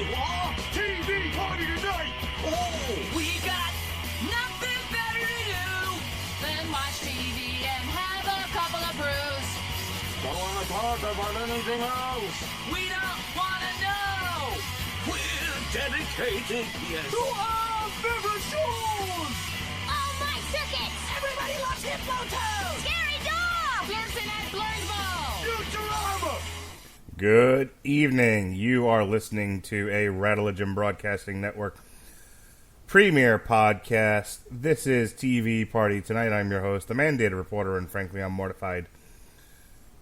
what? TV party tonight! Oh! We got nothing better to do than watch TV and have a couple of brews. Don't want to talk about anything else! We don't want to know. We're dedicated, yes, to our favorite shows! Oh, my circuit! Everybody loves Hippo Scary dog! Pearson at Blurnsville. Futurama! Good evening. You are listening to a Radulich Broadcasting Network premiere podcast. This is TV Party Tonight. I'm your host, the mandated reporter, and frankly, I'm mortified,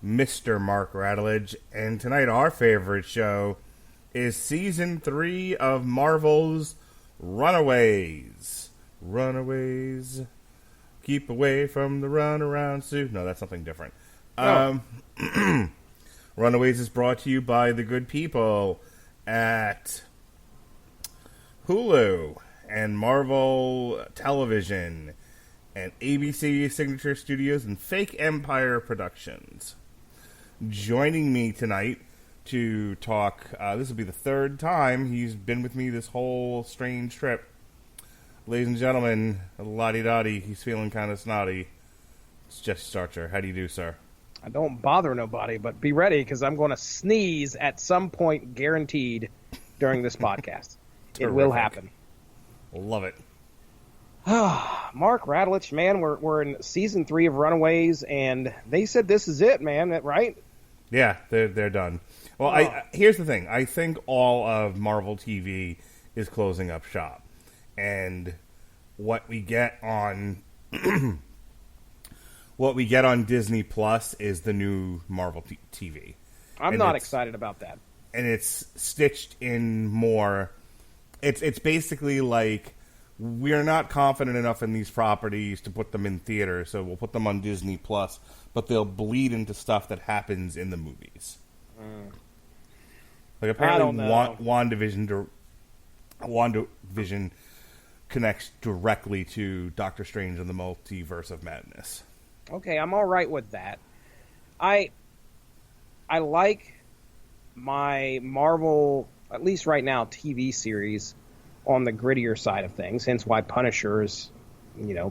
Mr. Mark Radulich. And tonight, our favorite show is Season 3 of Marvel's Runaways. Runaways. Keep away from the runaround suit. No, that's something different. Runaways is brought to you by the good people at Hulu and Marvel Television and ABC Signature Studios and Fake Empire Productions. Joining me tonight to talk, this will be the third time he's been with me this whole strange trip. Ladies and gentlemen, la-di-da-di, he's feeling kind of snotty. It's Jesse Starcher. How do you do, sir? I don't bother nobody, but be ready because I'm going to sneeze at some point, guaranteed, during this podcast. It will happen. Love it. Mark Radulich, man, we're in season 3 of Runaways, and they said this is it, man. Right? Yeah, they're done. Well, here's the thing. I think all of Marvel TV is closing up shop, and what we get on. What we get on Disney Plus is the new Marvel TV. I'm not excited about that. And it's stitched in more. It's basically like we're not confident enough in these properties to put them in theater, so we'll put them on Disney Plus, but they'll bleed into stuff that happens in the movies. Like apparently, WandaVision connects directly to Doctor Strange and the Multiverse of Madness. Okay, I'm all right with that. I like my Marvel, at least right now, TV series on the grittier side of things, hence why Punisher is,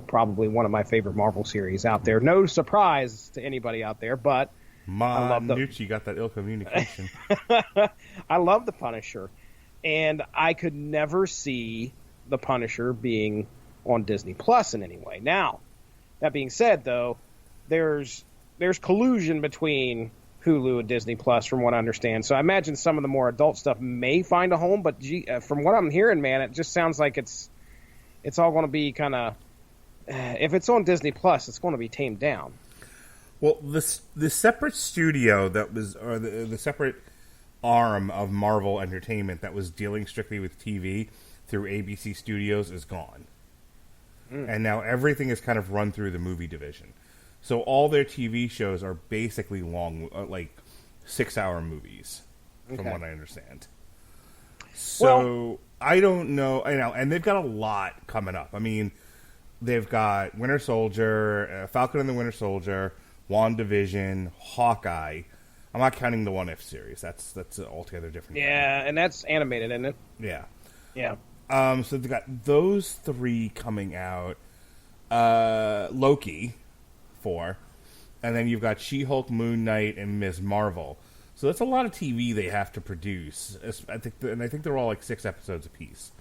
probably one of my favorite Marvel series out there. No surprise to anybody out there, but Nucci got that ill communication. I love the Punisher, and I could never see the Punisher being on Disney Plus in any way. Now, that being said, though, there's collusion between Hulu and Disney Plus, from what I understand. So I imagine some of the more adult stuff may find a home, but from what I'm hearing, man, it just sounds like it's all going to be kind of if it's on Disney Plus, it's going to be tamed down. Well, the separate studio that was, or the separate arm of Marvel Entertainment that was dealing strictly with TV through ABC Studios is gone. And now everything is kind of run through the movie division. So all their TV shows are basically long, like 6-hour movies, from what I understand. So I don't know, and they've got a lot coming up. I mean, they've got Winter Soldier, Falcon and the Winter Soldier, WandaVision, Hawkeye. I'm not counting the What If series. That's an altogether different. Yeah, and that's animated, isn't it? Yeah. Yeah. So they've got those 3 coming out. Loki, 4. And then you've got She-Hulk, Moon Knight, and Ms. Marvel. So that's a lot of TV they have to produce. I think they're all like 6 episodes apiece.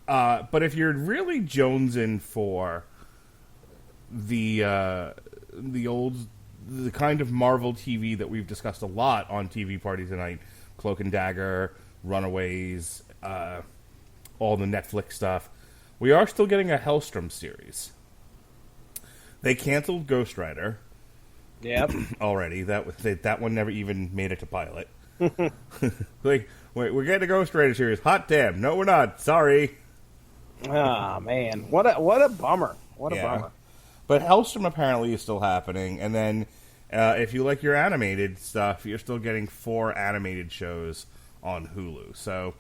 But if you're really jonesing for the kind of Marvel TV that we've discussed a lot on TV Party Tonight, Cloak and Dagger, Runaways, all the Netflix stuff, we are still getting a Hellstrom series. They canceled Ghost Rider. Yep. Already. That one never even made it to pilot. Like, wait, we're getting a Ghost Rider series. Hot damn. No, we're not. Sorry. Ah, man. What a bummer. What a bummer. But Hellstrom apparently is still happening. And then if you like your animated stuff, you're still getting 4 animated shows on Hulu. So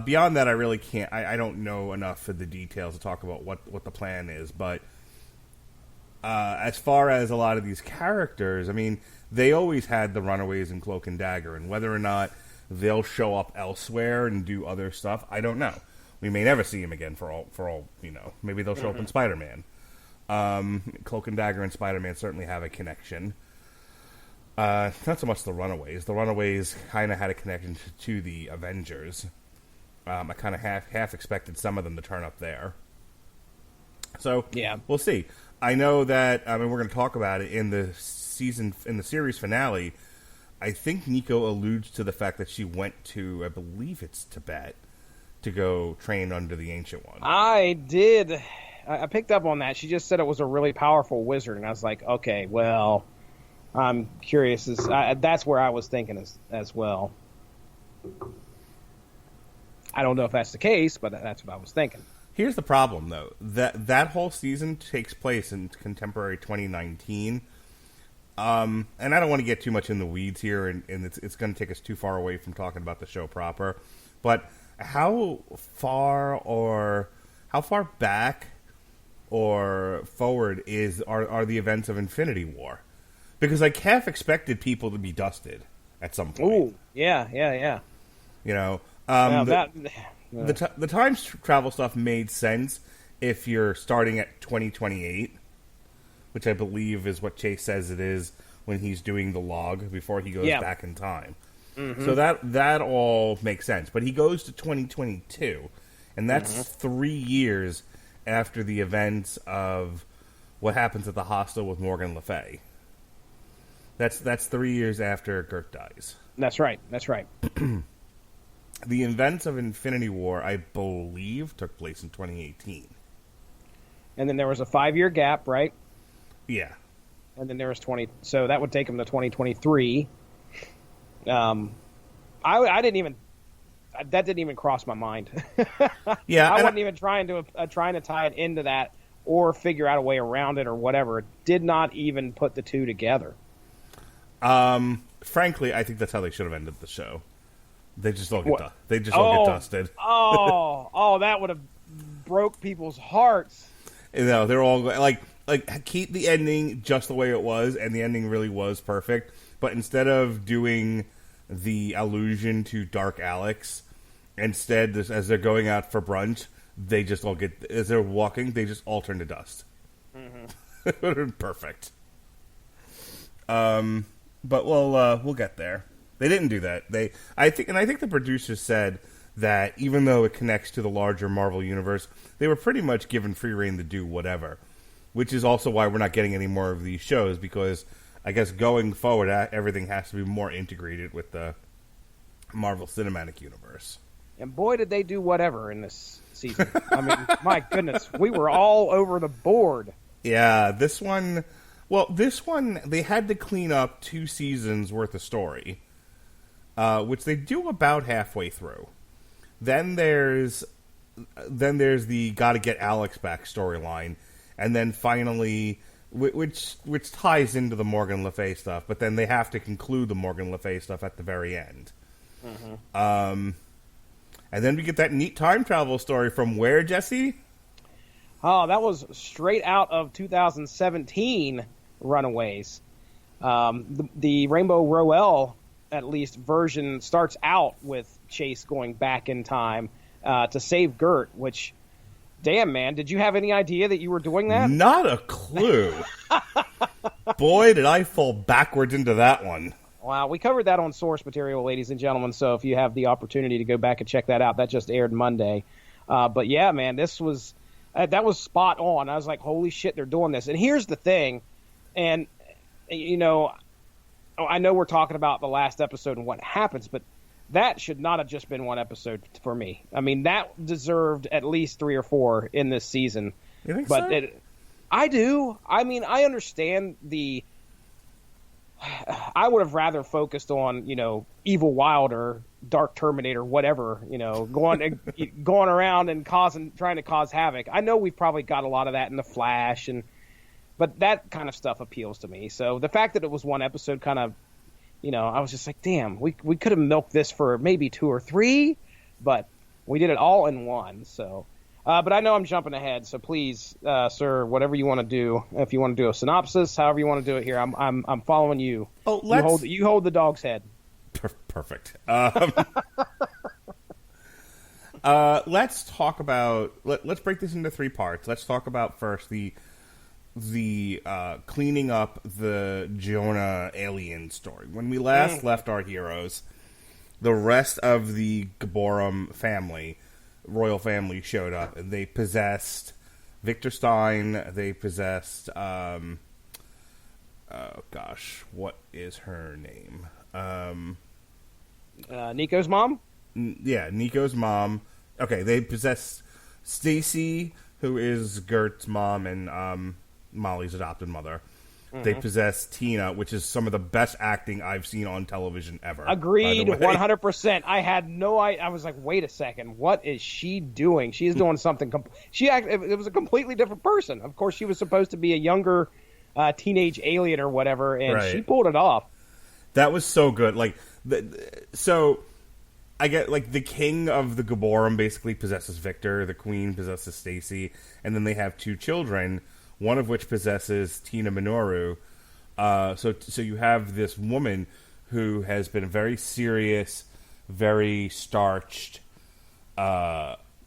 beyond that, I really can't. I don't know enough of the details to talk about what the plan is. But as far as a lot of these characters, I mean, they always had the Runaways and Cloak and Dagger, and whether or not they'll show up elsewhere and do other stuff. I don't know. We may never see him again for all you know. Maybe they'll show up in Spider-Man. Cloak and Dagger and Spider-Man certainly have a connection. Not so much the Runaways. The Runaways kind of had a connection to the Avengers. I kind of half expected some of them to turn up there. So yeah, we'll see. I know that. I mean, we're going to talk about it in the series finale. I think Nico alludes to the fact that she went to, I believe it's Tibet, to go train under the Ancient One. I did. I picked up on that. She just said it was a really powerful wizard, and I was like, okay, well, I'm curious. That's where I was thinking as well. I don't know if that's the case, but that's what I was thinking. Here's the problem, though. That whole season takes place in contemporary 2019. And I don't want to get too much in the weeds here, and it's going to take us too far away from talking about the show proper. But how far back or forward are the events of Infinity War? Because I half expected people to be dusted at some point. Ooh, yeah. You know, the time travel stuff made sense if you're starting at 2028, which I believe is what Chase says it is when he's doing the log before he goes back in time. Mm-hmm. So that all makes sense. But he goes to 2022, and that's 3 years after the events of what happens at the hostel with Morgan Le Fay. That's 3 years after Gert dies. That's right. The events of Infinity War, I believe, took place in 2018. And then there was a 5-year gap, right? Yeah. And then there was 20. So that would take him to 2023. I didn't even. That didn't even cross my mind. Yeah, I wasn't even trying to tie it into that or figure out a way around it or whatever. Did not even put the two together. Frankly, I think that's how they should have ended the show. They just all get get dusted. That would have broke people's hearts. You know, they're all like keep the ending just the way it was, and the ending really was perfect. But instead of doing the allusion to Dark Alex, instead, as they're going out for brunch, they just all as they're walking, they just all turn to dust. Mm-hmm. Perfect. But we'll get there. They didn't do that. I think the producers said that even though it connects to the larger Marvel universe, they were pretty much given free rein to do whatever. Which is also why we're not getting any more of these shows, because I guess going forward, everything has to be more integrated with the Marvel Cinematic Universe. And boy, did they do whatever in this season. I mean, my goodness, we were all over the board. Yeah, this one, they had to clean up 2 seasons worth of story. Which they do about halfway through. Then there's the gotta get Alex back storyline, and then finally, which ties into the Morgan Le Fay stuff. But then they have to conclude the Morgan Le Fay stuff at the very end. Mm-hmm. And then we get that neat time travel story from where, Jesse? Oh, that was straight out of 2017 Runaways. The Rainbow Rowell, at least, version starts out with Chase going back in time to save Gert, which, damn, man, did you have any idea that you were doing that? Not a clue. Boy, did I fall backwards into that one. Wow, we covered that on source material, ladies and gentlemen, so if you have the opportunity to go back and check that out, that just aired Monday. But yeah, man, this was that was spot on. I was like, holy shit, they're doing this. And here's the thing, and, you know, I know we're talking about the last episode and what happens, but that should not have just been one episode for me. I mean, that deserved at least 3 or 4 in this season. You think but so? I do. I mean, I understand the... I would have rather focused on, you know, Evil Wilder, Dark Terminator, whatever, you know, going around and trying to cause havoc. I know we've probably got a lot of that in The Flash, but that kind of stuff appeals to me. So the fact that it was one episode kind of, you know, I was just like, damn, we could have milked this for maybe 2 or 3, but we did it all in one. So, but I know I'm jumping ahead, so please, sir, whatever you want to do, if you want to do a synopsis, however you want to do it here, I'm following you. Oh, you hold the dog's head. Perfect. Let's talk about. Let's break this into 3 parts. Let's talk about first the cleaning up the Jonah alien story. When we last left our heroes, the rest of the Gaborum family, royal family, showed up, and they possessed Victor Stein. They possessed. Oh gosh, what is her name? Nico's mom? Yeah, Nico's mom. Okay, they possess Stacy, who is Gert's mom and Molly's adopted mother. Mm-hmm. They possess Tina, which is some of the best acting I've seen on television ever. Agreed, 100%. I had no idea. I was like, wait a second, what is she doing? She's doing something. It was a completely different person. Of course, she was supposed to be a younger teenage alien or whatever, and she pulled it off. That was so good. Like, so I get, like, the king of the Gaborum basically possesses Victor, the queen possesses Stacy, and then they have 2 children, one of which possesses Tina Minoru. So you have this woman who has been very serious, very starched,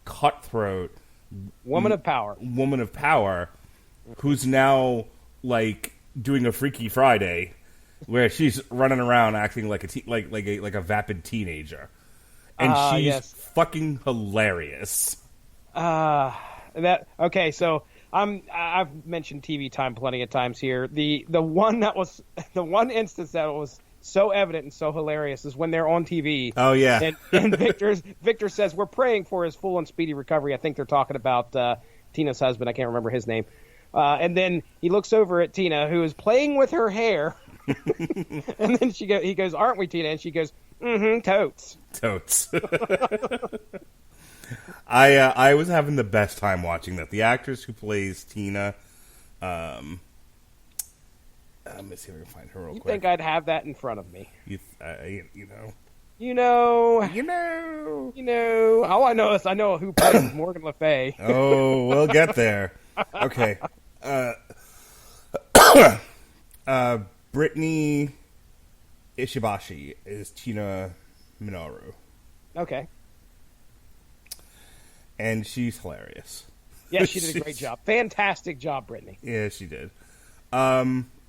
cutthroat woman of power, who's now, like, doing a Freaky Friday, where she's running around acting like a vapid teenager, and she's fucking hilarious. Okay, so I've mentioned TV Time plenty of times here. The one instance that was so evident and so hilarious is when they're on TV. Oh yeah, and Victor says we're praying for his full and speedy recovery. I think they're talking about Tina's husband. I can't remember his name. And then he looks over at Tina, who is playing with her hair. And then he goes, "Aren't we, Tina?" And she goes, "Mm-hmm, totes." Totes. I was having the best time watching that. The actress who plays Tina, let me see if I can find her real quick. You think I'd have that in front of me? You know. All I know is I know who plays Morgan Le Fay. Oh, we'll get there. Okay. Brittany Ishibashi is Tina Minoru. Okay. And she's hilarious. Yeah, she did a great job. Fantastic job, Brittany. Yeah, she did.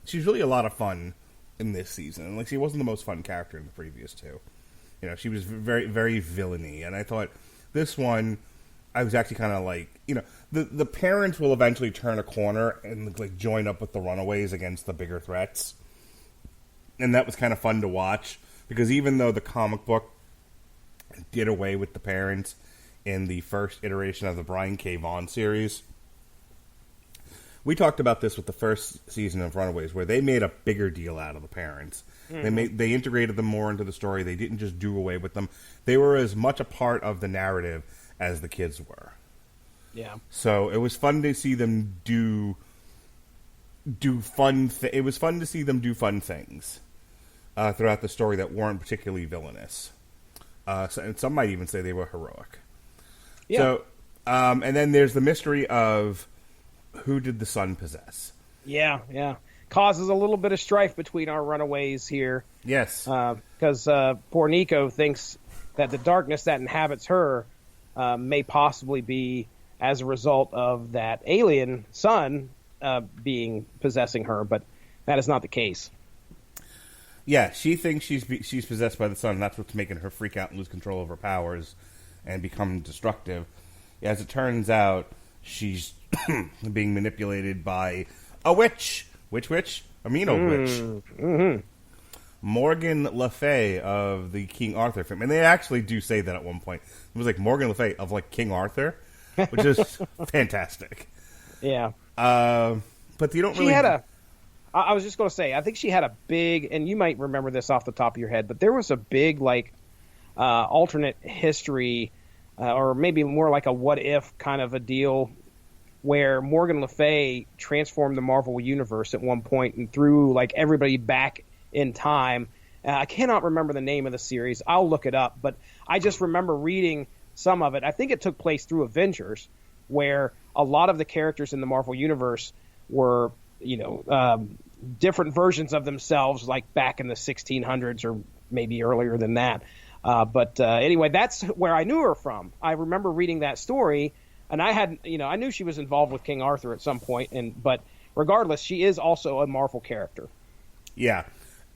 She's really a lot of fun in this season. Like, she wasn't the most fun character in the previous 2. You know, she was very, very villainy. And I thought this one, I was actually kind of like, you know, the parents will eventually turn a corner and, like, join up with the Runaways against the bigger threats. And that was kind of fun to watch, because even though the comic book did away with the parents in the first iteration of the Brian K. Vaughan series, we talked about this with the first season of Runaways, where they made a bigger deal out of the parents. Mm-hmm. They integrated them more into the story. They didn't just do away with them. They were as much a part of the narrative as the kids were. Yeah. So it was fun to see them do fun. It was fun to see them do fun things throughout the story that weren't particularly villainous. And some might even say they were heroic. Yeah. So, and then there's the mystery of who did the son possess. Yeah. Causes a little bit of strife between our Runaways here. Yes. Because poor Nico thinks that the darkness that inhabits her may possibly be as a result of that alien son possessing her, but that is not the case. Yeah, she thinks she's possessed by the son, and that's what's making her freak out and lose control of her powers and become destructive. As it turns out, she's being manipulated by a witch. Which witch? A mean old witch. Mm-hmm. Morgan Le Fay of the King Arthur film. And they actually do say that at one point. It was like Morgan Le Fay of, like, King Arthur, which is fantastic. Yeah. But you don't really... I was just going to say, I think she had a big, and you might remember this off the top of your head, but there was a big, like, alternate history, or maybe more like a what-if kind of a deal, where Morgan Le Fay transformed the Marvel Universe at one point and threw, like, everybody back in time. I cannot remember the name of the series. I'll look it up, but I just remember reading some of it. I think it took place through Avengers, where a lot of the characters in the Marvel Universe were, different versions of themselves, like back in the 1600s or maybe earlier than that. But anyway, that's where I knew her from. I remember reading that story, and I knew she was involved with King Arthur at some point, but regardless, she is also a Marvel character. Yeah.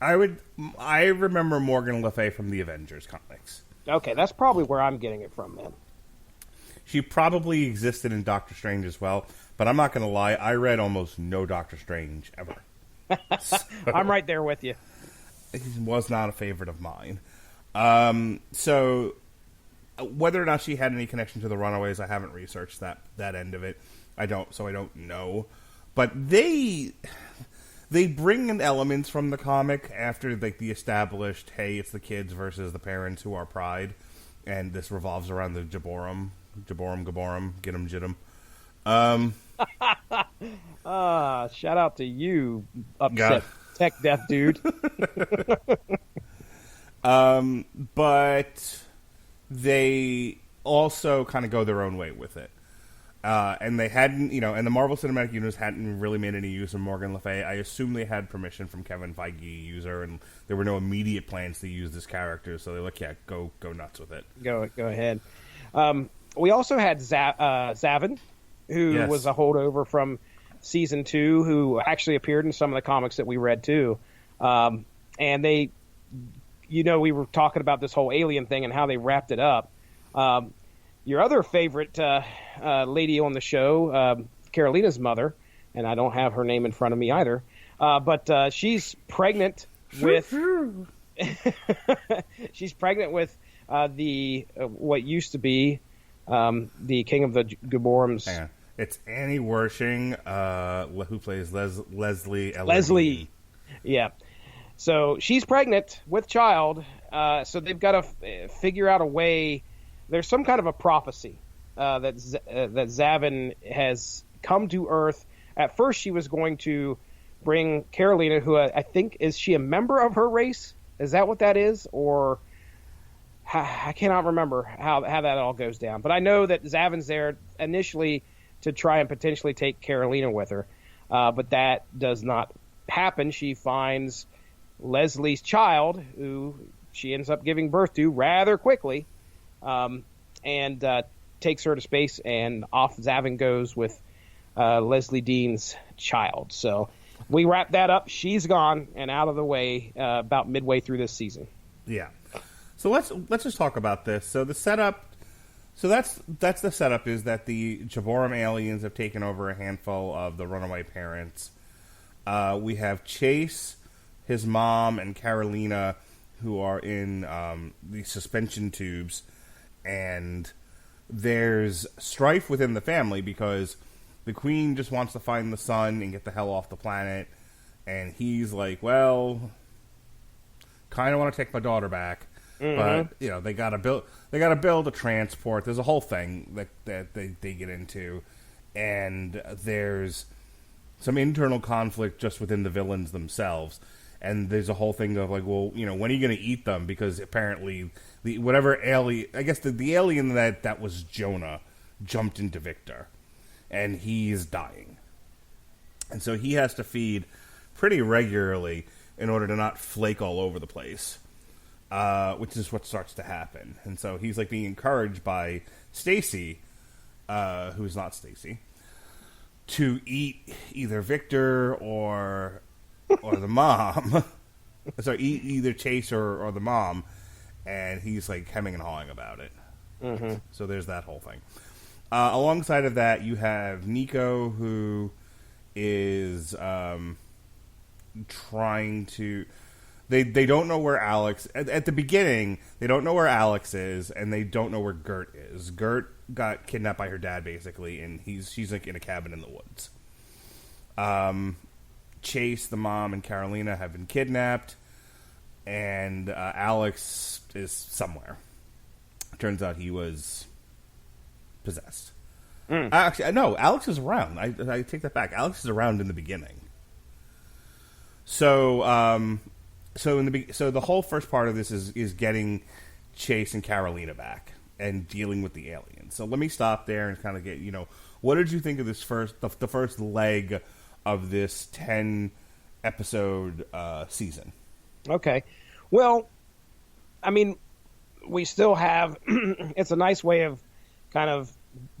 I remember Morgan Le Fay from the Avengers comics. Okay, that's probably where I'm getting it from then. She probably existed in Doctor Strange as well, but I'm not going to lie, I read almost no Doctor Strange ever. So, I'm right there with you. He was not a favorite of mine. So whether or not she had any connection to the Runaways, I haven't researched that end of it. I don't know. But they bring in elements from the comic after like the established, hey, it's the kids versus the parents who are Pride, and this revolves around the Jaborum, get 'em, jit 'em. Shout out to you, upset tech deaf dude. But they also kind of go their own way with it. And they hadn't, and the Marvel Cinematic Universe hadn't really made any use of Morgan Le Fay. I assume they had permission from Kevin Feige to use her, and there were no immediate plans to use this character, so they're like, yeah, go nuts with it. Go ahead. We also had Zavin, who was a holdover from season 2, who actually appeared in some of the comics that we read too. And they, we were talking about this whole alien thing and how they wrapped it up. Your other favorite lady on the show, Carolina's mother, and I don't have her name in front of me either, but she's pregnant with the what used to be the King of the Gaborums. Hang on. It's Annie Wershing, who plays Leslie. Leslie, yeah. So she's pregnant with child. So they've got to figure out a way. There's some kind of a prophecy that Zavin has come to Earth. At first, she was going to bring Carolina, who I think is she a member of her race? Is that what that is, or I cannot remember how that all goes down. But I know that Zavin's there initially to try and potentially take Carolina with her, but that does not happen. She finds Leslie's child, who she ends up giving birth to rather quickly, and takes her to space, and off Zavin goes with Leslie Dean's child. So we wrap that up. She's gone and out of the way about midway through this season. Yeah. So let's just talk about this. So the setup. So that's the setup, is that the Jaborum aliens have taken over a handful of the runaway parents. We have Chase, his mom, and Carolina, who are in the suspension tubes, and there's strife within the family because the queen just wants to find the son and get the hell off the planet, and he's like, well, kind of want to take my daughter back. But they gotta build a transport. There's a whole thing that they get into, and there's some internal conflict just within the villains themselves. And there's a whole thing of like, well, when are you going to eat them? Because apparently the alien that was Jonah jumped into Victor, and he's dying, and so he has to feed pretty regularly in order to not flake all over the place. Which is what starts to happen. And so he's like being encouraged by Stacy, who's not Stacy, to eat either Victor or the mom. Sorry, eat either Chase or the mom. And he's like hemming and hawing about it. Mm-hmm. So there's that whole thing. Alongside of that, you have Nico, who is trying to... They don't know where Alex... At the beginning, they don't know where Alex is, and they don't know where Gert is. Gert got kidnapped by her dad, basically, and she's like in a cabin in the woods. Chase, the mom, and Carolina have been kidnapped, and Alex is somewhere. Turns out he was possessed. Actually, no, Alex is around. I take that back. Alex is around in the beginning. So... So the whole first part of this is getting Chase and Carolina back and dealing with the aliens. So let me stop there and kind of get, what did you think of this the first leg of this 10 episode season? Okay. Well, I mean, we still have. It's a nice way of kind of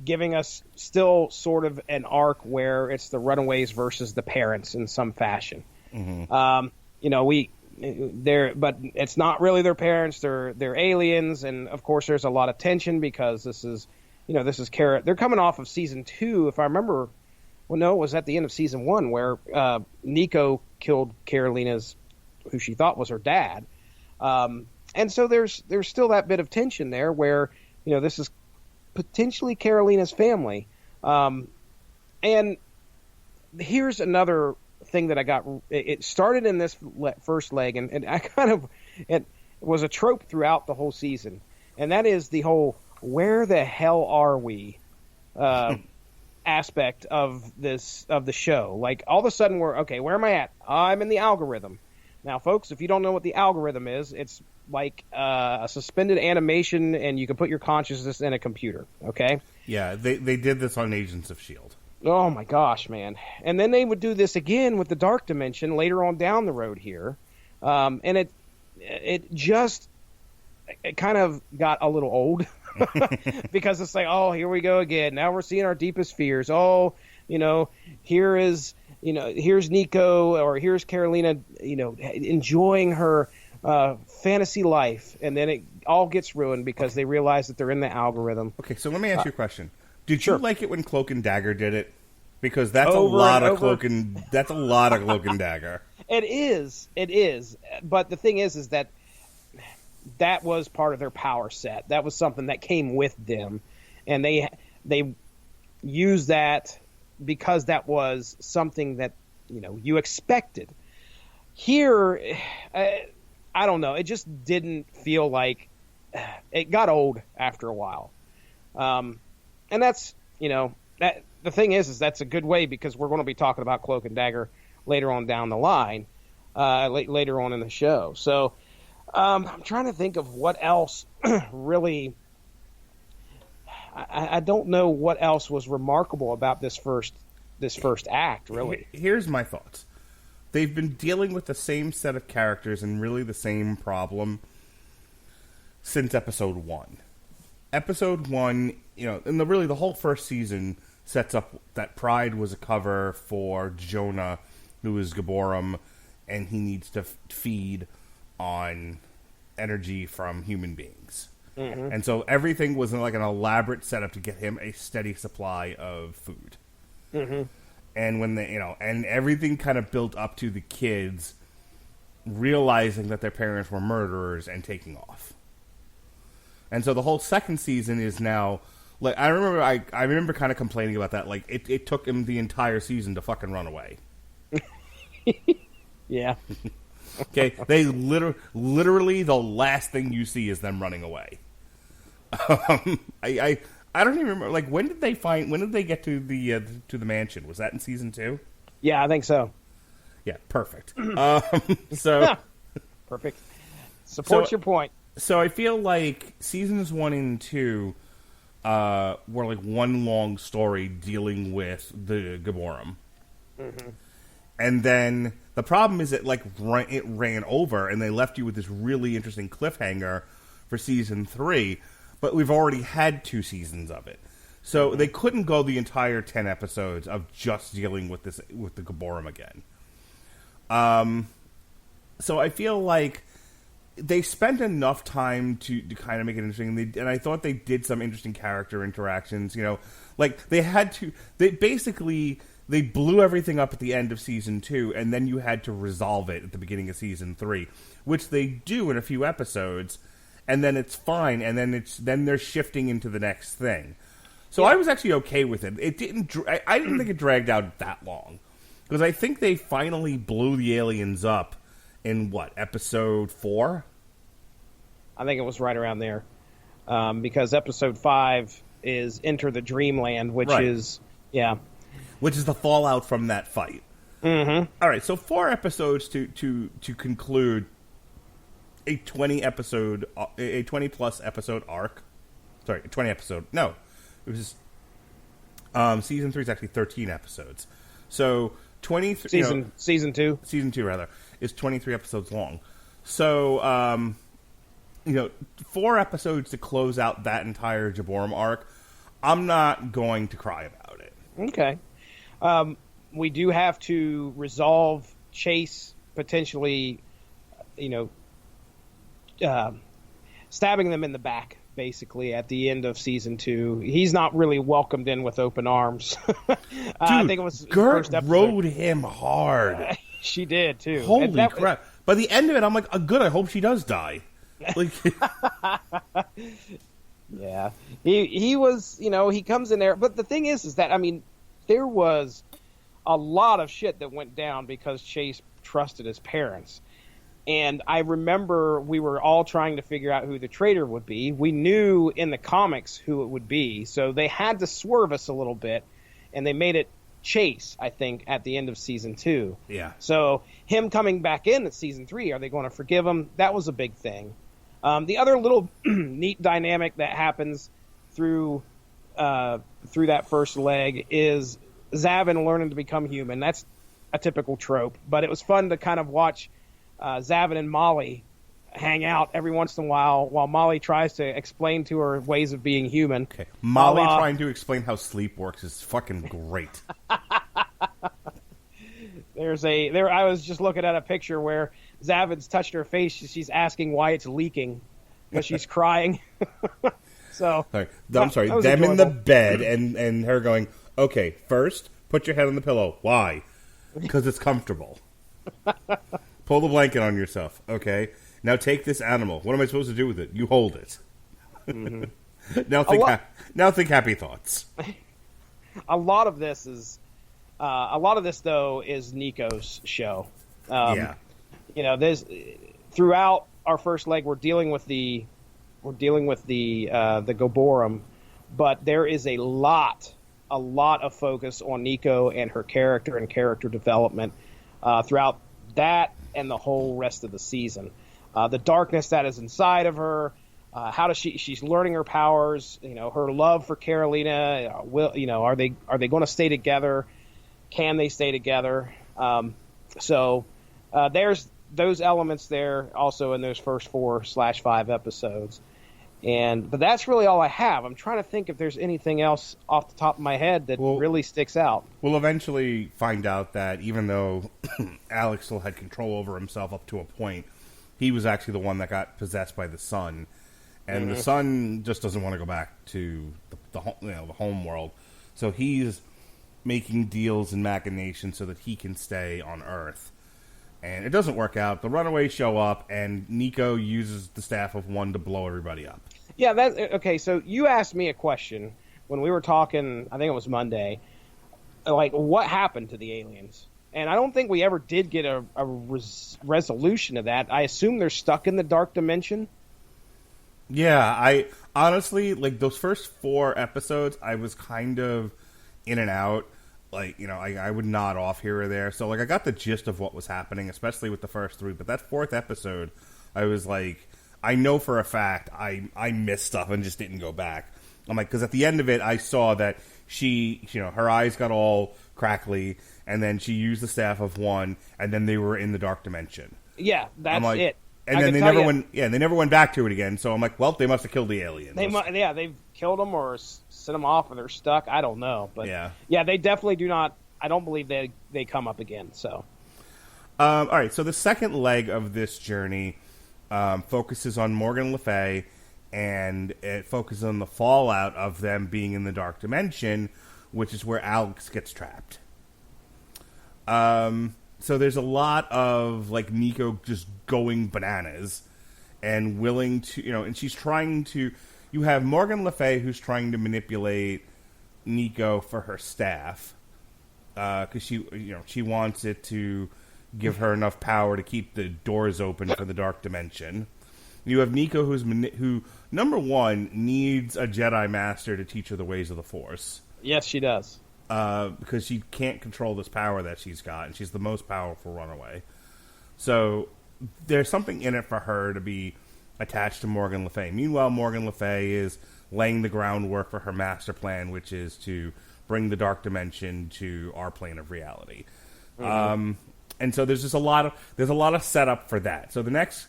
giving us still sort of an arc where it's the Runaways versus the parents in some fashion. You know, but it's not really their parents. They're aliens, and of course, there's a lot of tension because this is They're coming off of season 2, if I remember. Well, no, it was at the end of season 1 where Nico killed Carolina's, who she thought was her dad. And so there's still that bit of tension there where, you know, this is potentially Carolina's family. And here's another thing that I got. It started in this first leg, and I it was a trope throughout the whole season. And that is the whole, where the hell are we aspect of the show. Like, all of a sudden we're, okay, where am I at? I'm in the algorithm. Now, folks, if you don't know what the algorithm is, it's like a suspended animation, and you can put your consciousness in a computer, okay? Yeah, they did this on Agents of S.H.I.E.L.D. Oh, my gosh, man. And then they would do this again with the Dark Dimension later on down the road here. And it kind of got a little old because it's like, oh, here we go again. Now we're seeing our deepest fears. Oh, you know, here's Nico, or here's Carolina, you know, enjoying her fantasy life, and then it all gets ruined because they realize that they're in the algorithm. Okay, so let me ask you a question. Did Sure. you like it when Cloak and Dagger did it? Because that's Over a lot and of over. Cloak and Dagger. It is. But the thing is that was part of their power set. That was something that came with them, and they used that because that was something that, you know, you expected. Here, I don't know. It just didn't feel like it got old after a while. And that's, you know, that the thing is that's a good way, because we're going to be talking about Cloak and Dagger later on down the line, later on in the show. So I'm trying to think of what else really. I don't know what else was remarkable about this first act, really. Here's my thoughts. They've been dealing with the same set of characters and really the same problem since episode 1. Episode 1, you know, and the whole first season sets up that Pride was a cover for Jonah, who is Gaborum, and he needs to feed on energy from human beings. Mm-hmm. And so everything was like an elaborate setup to get him a steady supply of food. Mm-hmm. And when they, you know, and everything kind of built up to the kids realizing that their parents were murderers and taking off. And so the whole second season is now, like, I remember kind of complaining about that. Like, it took him the entire season to fucking run away. Yeah. Okay, they literally the last thing you see is them running away. I don't even remember. Like, when did they get to the mansion? Was that in season 2? Yeah, I think so. Yeah, perfect. So Perfect. Supports So- your point. So I feel like seasons 1 and 2 were like one long story dealing with the Gaborum. Mm-hmm. And then the problem is that it ran over, and they left you with this really interesting cliffhanger for season 3, but we've already had 2 seasons of it. So they couldn't go the entire 10 episodes of just dealing with the Gaborum again. So I feel like they spent enough time to kind of make it interesting, and I thought they did some interesting character interactions. You know, like they blew everything up at the end of season 2, and then you had to resolve it at the beginning of season 3, which they do in a few episodes, and then it's fine, and then they're shifting into the next thing. So I was actually okay with it. It didn't. I didn't think it dragged out that long, because I think they finally blew the aliens up in episode 4? I think it was right around there, because episode 5 is Enter the Dreamland, which Right. is Which is the fallout from that fight. Mm-hmm. All right, so 4 episodes to conclude a 20 plus episode arc. Sorry, 20 episode. No, it was season 3 is actually 13 episodes. So 23 season 2. Season 2 rather is 23 episodes long. So 4 episodes to close out that entire Jaborim arc, I'm not going to cry about it. Okay. We do have to resolve Chase potentially, stabbing them in the back, basically, at the end of season 2. He's not really welcomed in with open arms. I think it was Gert first episode. rode him hard. She did, too. Holy crap. By the end of it, I'm like, good, I hope she does die. Like, yeah. He was, he comes in there. But the thing is that, there was a lot of shit that went down because Chase trusted his parents. And I remember we were all trying to figure out who the traitor would be. We knew in the comics who it would be, so they had to swerve us a little bit, and they made it Chase, I think, at the end of season 2. yeah. So him coming back in at season 3, are they going to forgive him? That was a big thing. The other little neat dynamic that happens through that first leg is Zavin learning to become human. That's a typical trope, but it was fun to kind of watch Zavin and Molly hang out every once in a while Molly tries to explain to her ways of being human. Okay. Molly trying to explain how sleep works is fucking great. I was just looking at a picture where Zavin's touched her face. She's asking why it's leaking, but she's crying. So I'm sorry. Them in the bed and her going, okay, first put your head on the pillow. Why? Because it's comfortable. Pull the blanket on yourself. Okay. Now take this animal. What am I supposed to do with it? You hold it. Mm-hmm. Now think happy thoughts. A lot of this though is Nico's show. Yeah. There's throughout our first leg we're dealing with the Goborum, but there is a lot of focus on Nico and her character and character development throughout that and the whole rest of the season. The darkness that is inside of her, she's learning her powers, her love for Carolina, are they going to stay together? Can they stay together? There's those elements there also in those first 4/5 episodes. But that's really all I have. I'm trying to think if there's anything else off the top of my head that really sticks out. We'll eventually find out that even though Alex still had control over himself up to a point, he was actually the one that got possessed by the sun. And the sun just doesn't want to go back to the home world. So he's making deals and machinations so that he can stay on Earth. And it doesn't work out. The Runaways show up, and Nico uses the Staff of One to blow everybody up. Yeah, okay, so you asked me a question when we were talking, I think it was Monday, like, what happened to the aliens? And I don't think we ever did get a resolution of that. I assume they're stuck in the dark dimension. Yeah, I honestly, like, those first 4 episodes, I was kind of in and out. Like, I would nod off here or there. So, like, I got the gist of what was happening, especially with the first 3. But that 4th episode, I was like, I know for a fact I missed stuff and just didn't go back. I'm like, because at the end of it, I saw that she, her eyes got all crackly, and then she used the Staff of One, and then they were in the dark dimension. Yeah, that's like, it. And then they never went back to it again. So I'm like, well, they must have killed the aliens. They've killed them or sent them off, or they're stuck. I don't know, but yeah, they definitely do not. I don't believe they come up again. So, all right. So the second leg of this journey focuses on Morgan Le Fay, and it focuses on the fallout of them being in the dark dimension, which is where Alex gets trapped. So there's a lot of, like, Nico just going bananas and willing to, and she's trying to, you have Morgan Le Fay who's trying to manipulate Nico for her staff, because she wants it to give her enough power to keep the doors open for the dark dimension. You have Nico who, number one, needs a Jedi Master to teach her the ways of the Force. Yes, she does. Because she can't control this power that she's got, and she's the most powerful runaway. So there's something in it for her to be attached to Morgan Le Fay. Meanwhile, Morgan Le Fay is laying the groundwork for her master plan, which is to bring the dark dimension to our plane of reality. Mm-hmm. And so there's just a lot of setup for that. So the next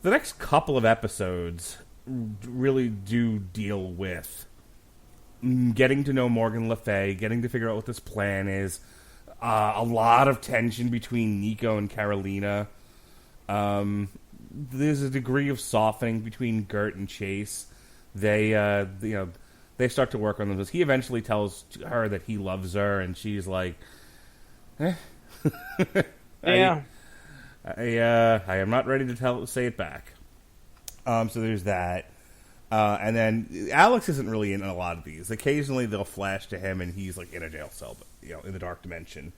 the next couple of episodes really do deal with getting to know Morgan Le Fay, getting to figure out what this plan is. A lot of tension between Nico and Carolina. There's a degree of softening between Gert and Chase. They start to work on themselves. He eventually tells her that he loves her, and she's like, "Eh." Yeah. I am not ready to say it back. So there's that. And then Alex isn't really in a lot of these. Occasionally they'll flash to him and he's like in a jail cell, in the dark dimension.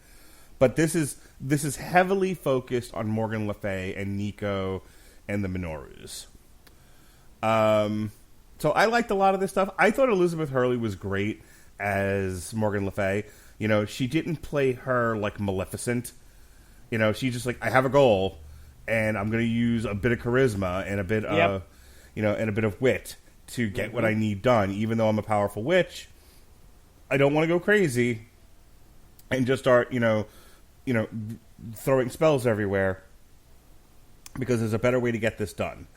But this is heavily focused on Morgan Le Fay and Nico and the Minorus. So I liked a lot of this stuff. I thought Elizabeth Hurley was great as Morgan Le Fay. She didn't play her like Maleficent. She's just like, I have a goal, and I'm going to use a bit of charisma and a bit of, and a bit of wit to get what I need done. Even though I'm a powerful witch, I don't want to go crazy and just start, throwing spells everywhere, because there's a better way to get this done.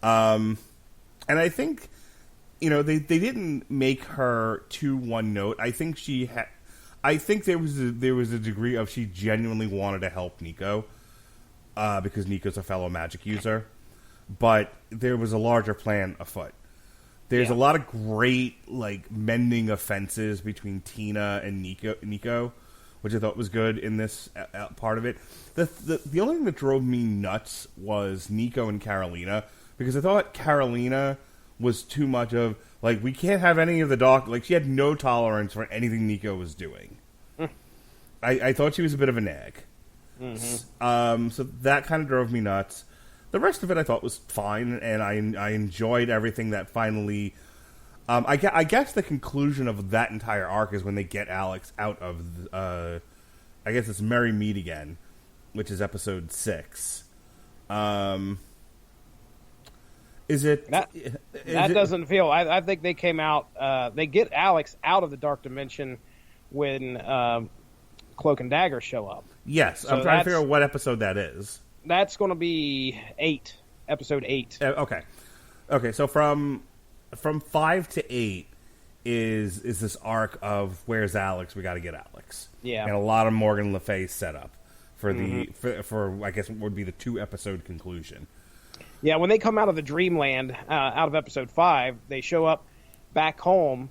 And I think, they didn't make her too one note. I think I think there was a degree of she genuinely wanted to help Nico, because Nico's a fellow magic user, but there was a larger plan afoot. There's a lot of great mending offenses between Tina and Nico, which I thought was good in this part of it. The only thing that drove me nuts was Nico and Carolina, because I thought Carolina was too much of, we can't have any of the doc. She had no tolerance for anything Nico was doing. I thought she was a bit of a nag. Mm-hmm. So that kind of drove me nuts. The rest of it I thought was fine, and I enjoyed everything that finally... I guess the conclusion of that entire arc is when they get Alex out of... I guess it's Merry Meet Again, which is episode 6. Is it... That doesn't feel... I think they came out... they get Alex out of the Dark Dimension when Cloak and Dagger show up. Yes, so I'm trying to figure out what episode that is. That's going to be 8. Episode 8. Okay, so from 5 to 8 is this arc of where's Alex? We got to get Alex. Yeah, and a lot of Morgan Le Fay set up for the for I guess what would be the 2-episode conclusion. Yeah, when they come out of the Dreamland, out of episode 5, they show up back home,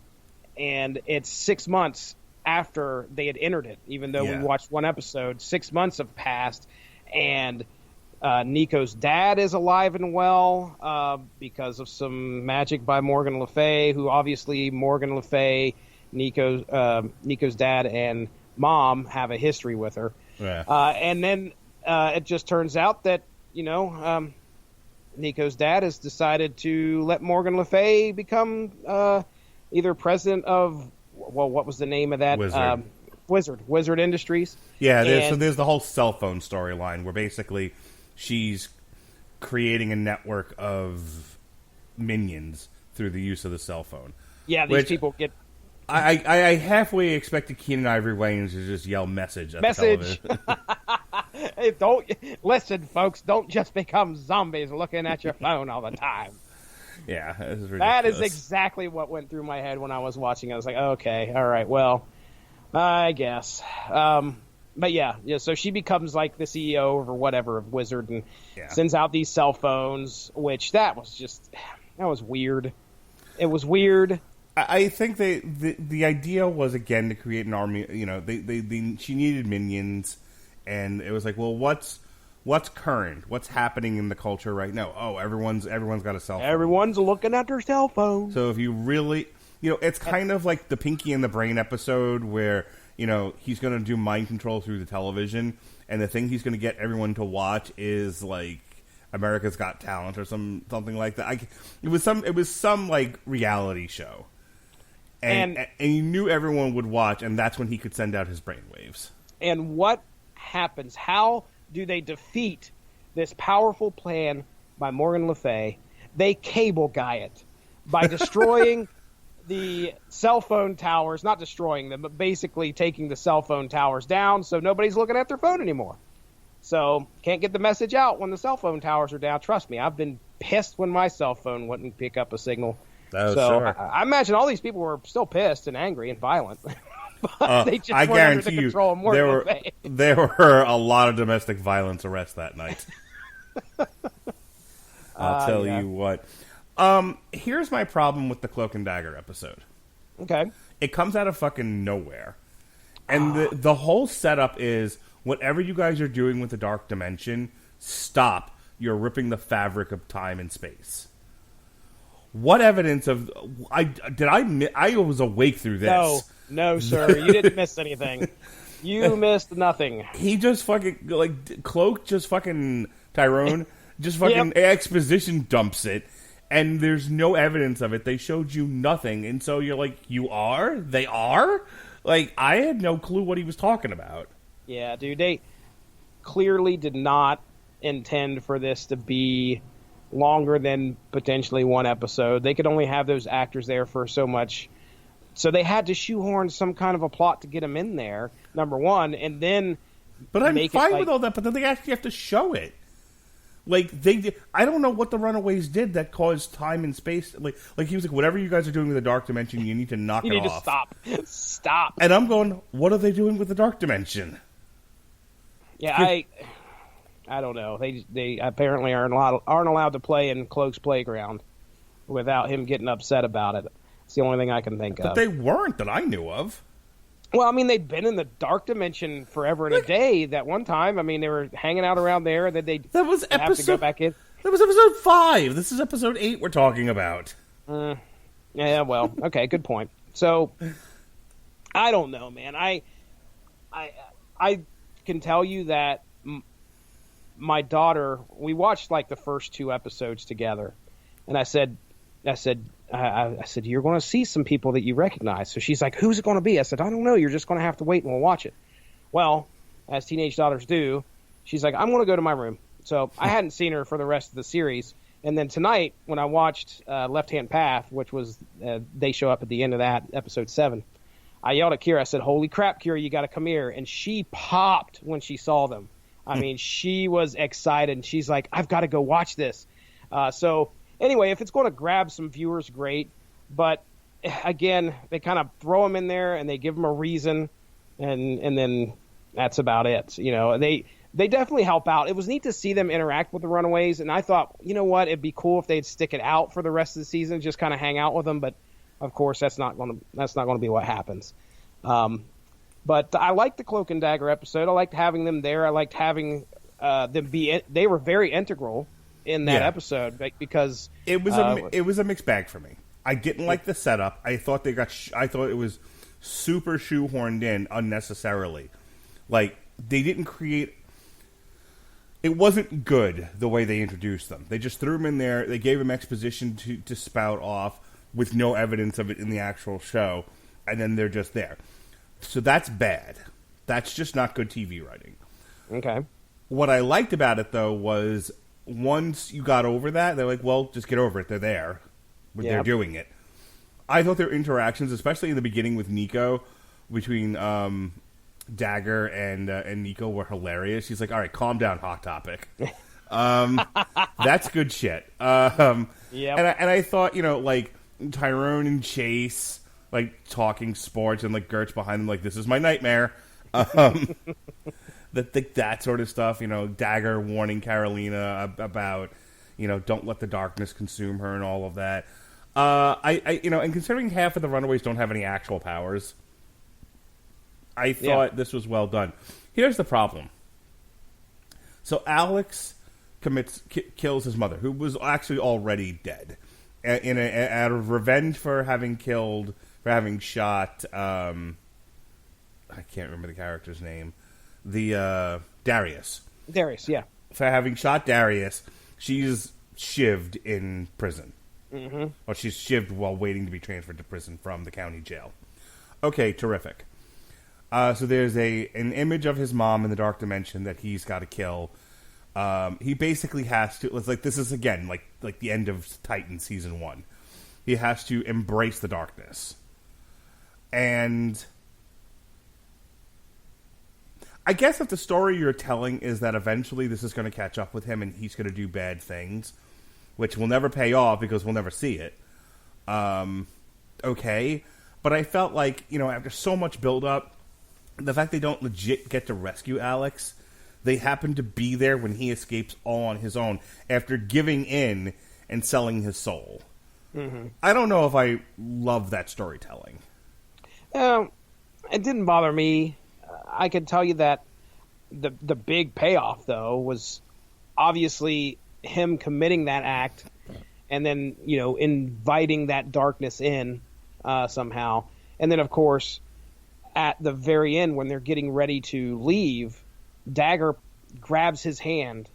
and it's 6 months after they had entered it. Even though we watched one episode, 6 months have passed, and Nico's dad is alive and well because of some magic by Morgan Le Fay, who obviously Morgan Le Fay, Nico's dad and mom have a history with her. Yeah. And then it just turns out that, Nico's dad has decided to let Morgan Le Fay become either president of, what was the name of that? Wizard Industries. Yeah, there's the whole cell phone storyline where basically she's creating a network of minions through the use of the cell phone. Yeah, these people get... I halfway expected Keenan Ivory Wayans to just yell message at the television. Hey, don't listen, folks. Don't just become zombies looking at your phone all the time. Yeah, that is exactly what went through my head when I was watching. I was like, okay, all right, well, I guess. But yeah, so she becomes like the CEO or whatever of Wizard and sends out these cell phones, which that was weird. It was weird. I think the idea was, again, to create an army. She needed minions, and it was like, well, what's current? What's happening in the culture right now? Oh, everyone's got a cell phone. Everyone's looking at their cell phone. So if you really, it's kind of like the Pinky and the Brain episode where, he's going to do mind control through the television, and the thing he's going to get everyone to watch is like America's Got Talent or something like that. It was some like reality show. And you knew everyone would watch, and that's when he could send out his brainwaves. And what happens? How do they defeat this powerful plan by Morgan Le Fay? They cable guy it by destroying the cell phone towers, not destroying them, but basically taking the cell phone towers down so nobody's looking at their phone anymore. So can't get the message out when the cell phone towers are down. Trust me, I've been pissed when my cell phone wouldn't pick up a signal. Oh, so sure. I imagine all these people were still pissed and angry and violent. But they just I weren't under the guarantee control of you, Morgan there were a lot of domestic violence arrests that night. I'll tell you what. Here's my problem with the Cloak and Dagger episode. Okay. It comes out of fucking nowhere. And the whole setup is, whatever you guys are doing with the Dark Dimension, stop. You're ripping the fabric of time and space. What evidence of... I was awake through this. No, sir. You didn't miss anything. You missed nothing. He just fucking... Like, Cloak just fucking... Tyrone just fucking exposition dumps it. And there's no evidence of it. They showed you nothing. And so you're like, you are? They are? Like, I had no clue what he was talking about. Yeah, dude, they clearly did not intend for this to be longer than potentially one episode. They could only have those actors there for so much. So they had to shoehorn some kind of a plot to get them in there, number one, and then But I'm make fine it like, with all that, but then they actually have to show it. Like, I don't know what the Runaways did that caused time and space. Like he was like, whatever you guys are doing with the Dark Dimension, you need to knock you it need off. to stop. And I'm going, what are they doing with the Dark Dimension? Yeah, I don't know. They apparently aren't allowed to play in Cloak's playground without him getting upset about it. It's the only thing I can think of. But they weren't that I knew of. Well, I mean, they'd been in the Dark Dimension forever and a day. That one time, I mean, they were hanging out around there, and then they have to go back in. That was episode 5. This is episode 8 we're talking about. Yeah, well, okay, good point. So, I don't know, man. I can tell you that my daughter, we watched like the first 2 episodes together, and I said, you're going to see some people that you recognize. So she's like, who's it going to be? I said, I don't know. You're just going to have to wait and we'll watch it. Well, as teenage daughters do, she's like, I'm going to go to my room. So I hadn't seen her for the rest of the series. And then tonight, when I watched Left Hand Path, which was they show up at the end of that, episode 7, I yelled at Kira. I said, holy crap, Kira, you got to come here. And she popped when she saw them. I mean, she was excited. And she's like, I've got to go watch this. So anyway, if it's going to grab some viewers, great. But again, they kind of throw them in there and they give them a reason, and then that's about it. You know, they definitely help out. It was neat to see them interact with the Runaways, and I thought, you know what, it'd be cool if they'd stick it out for the rest of the season, just kind of hang out with them. But of course, that's not going to be what happens. But I liked the Cloak and Dagger episode. I liked having them there. I liked having them be. They were very integral in that episode because it was a mixed bag for me. I didn't like the setup. I thought I thought it was super shoehorned in unnecessarily. Like, they didn't create. It wasn't good the way they introduced them. They just threw them in there. They gave them exposition to spout off with no evidence of it in the actual show, and then they're just there. So that's bad. That's just not good TV writing. Okay. What I liked about it, though, was once you got over that, they're like, well, just get over it. They're there. They're doing it. I thought their interactions, especially in the beginning with Nico, between Dagger and Nico, were hilarious. He's like, all right, calm down, Hot Topic. That's good shit. And I thought, you know, like, Tyrone and Chase, like, talking sports, and, like, Gertz behind them, like, this is my nightmare. That sort of stuff, you know, Dagger warning Carolina about, you know, don't let the darkness consume her and all of that. You know, and considering half of the Runaways don't have any actual powers, I thought this was well done. Here's the problem. So Alex kills his mother, who was actually already dead, out of revenge for having shot. I can't remember the character's name. Darius. Darius, yeah. For having shot Darius, she's shivved in prison. Mm-hmm. Or she's shivved while waiting to be transferred to prison from the county jail. Okay, terrific. So there's an image of his mom in the Dark Dimension that he's got to kill. He basically has to. It's like, this is again like the end of Titan season 1. He has to embrace the darkness, and I guess if the story you're telling is that eventually this is going to catch up with him and he's going to do bad things, which will never pay off because we'll never see it. Okay, but I felt like, after so much build-up, the fact they don't legit get to rescue Alex, they happen to be there when he escapes all on his own after giving in and selling his soul. Mm-hmm. I don't know if I love that storytelling. It didn't bother me. I can tell you that the big payoff, though, was obviously him committing that act and then, inviting that darkness in somehow. And then, of course, at the very end, when they're getting ready to leave, Dagger grabs his hand.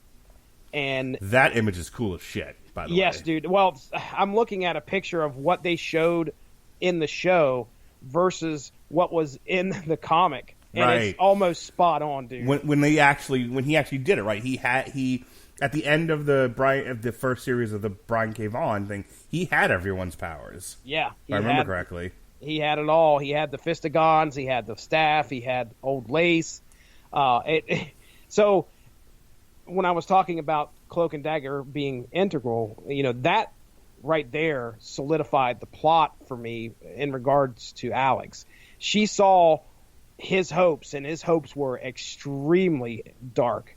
And that image is cool as shit, by the way. Yes, dude. Well, I'm looking at a picture of what they showed in the show versus what was in the comic. And right. It's almost spot on, dude. When he actually did it, right? He at the end of the first series of the Brian K. Vaughan thing, he had everyone's powers. Yeah, if I remember correctly. He had it all. He had the Fistigons, he had the staff, he had Old Lace. So when I was talking about Cloak and Dagger being integral, that right there solidified the plot for me in regards to Alex. She saw his hopes, and his hopes were extremely dark.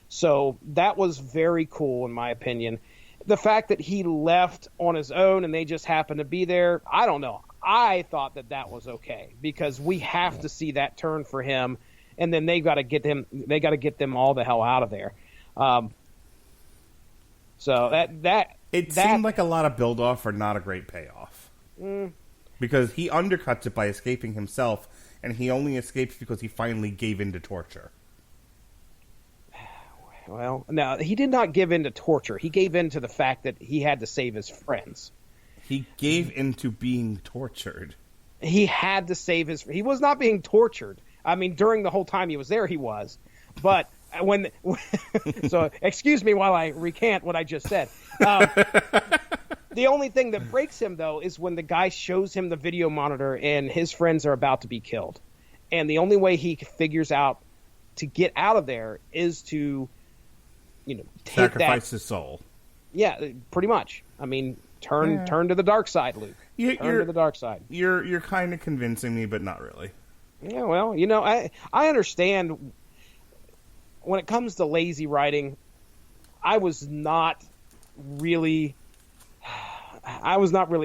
So that was very cool, in my opinion. The fact that he left on his own and they just happened to be there, I don't know. I thought that was okay because we have to see that turn for him, and then they got to get him. They got to get them all the hell out of there. So that seemed like a lot of build off for not a great payoff. Because he undercuts it by escaping himself, and he only escapes because he finally gave in to torture. Well, no, he did not give in to torture. He gave in to the fact that he had to save his friends. He gave in to being tortured. He had to save his... He was not being tortured. I mean, during the whole time he was there, he was. But when... So, excuse me while I recant what I just said. The only thing that breaks him, though, is when the guy shows him the video monitor and his friends are about to be killed. And the only way he figures out to get out of there is to, sacrifice his soul. Yeah, pretty much. I mean, turn to the dark side, Luke. Turn to the dark side. You're kind of convincing me, but not really. Yeah, well, I understand when it comes to lazy writing. I was not really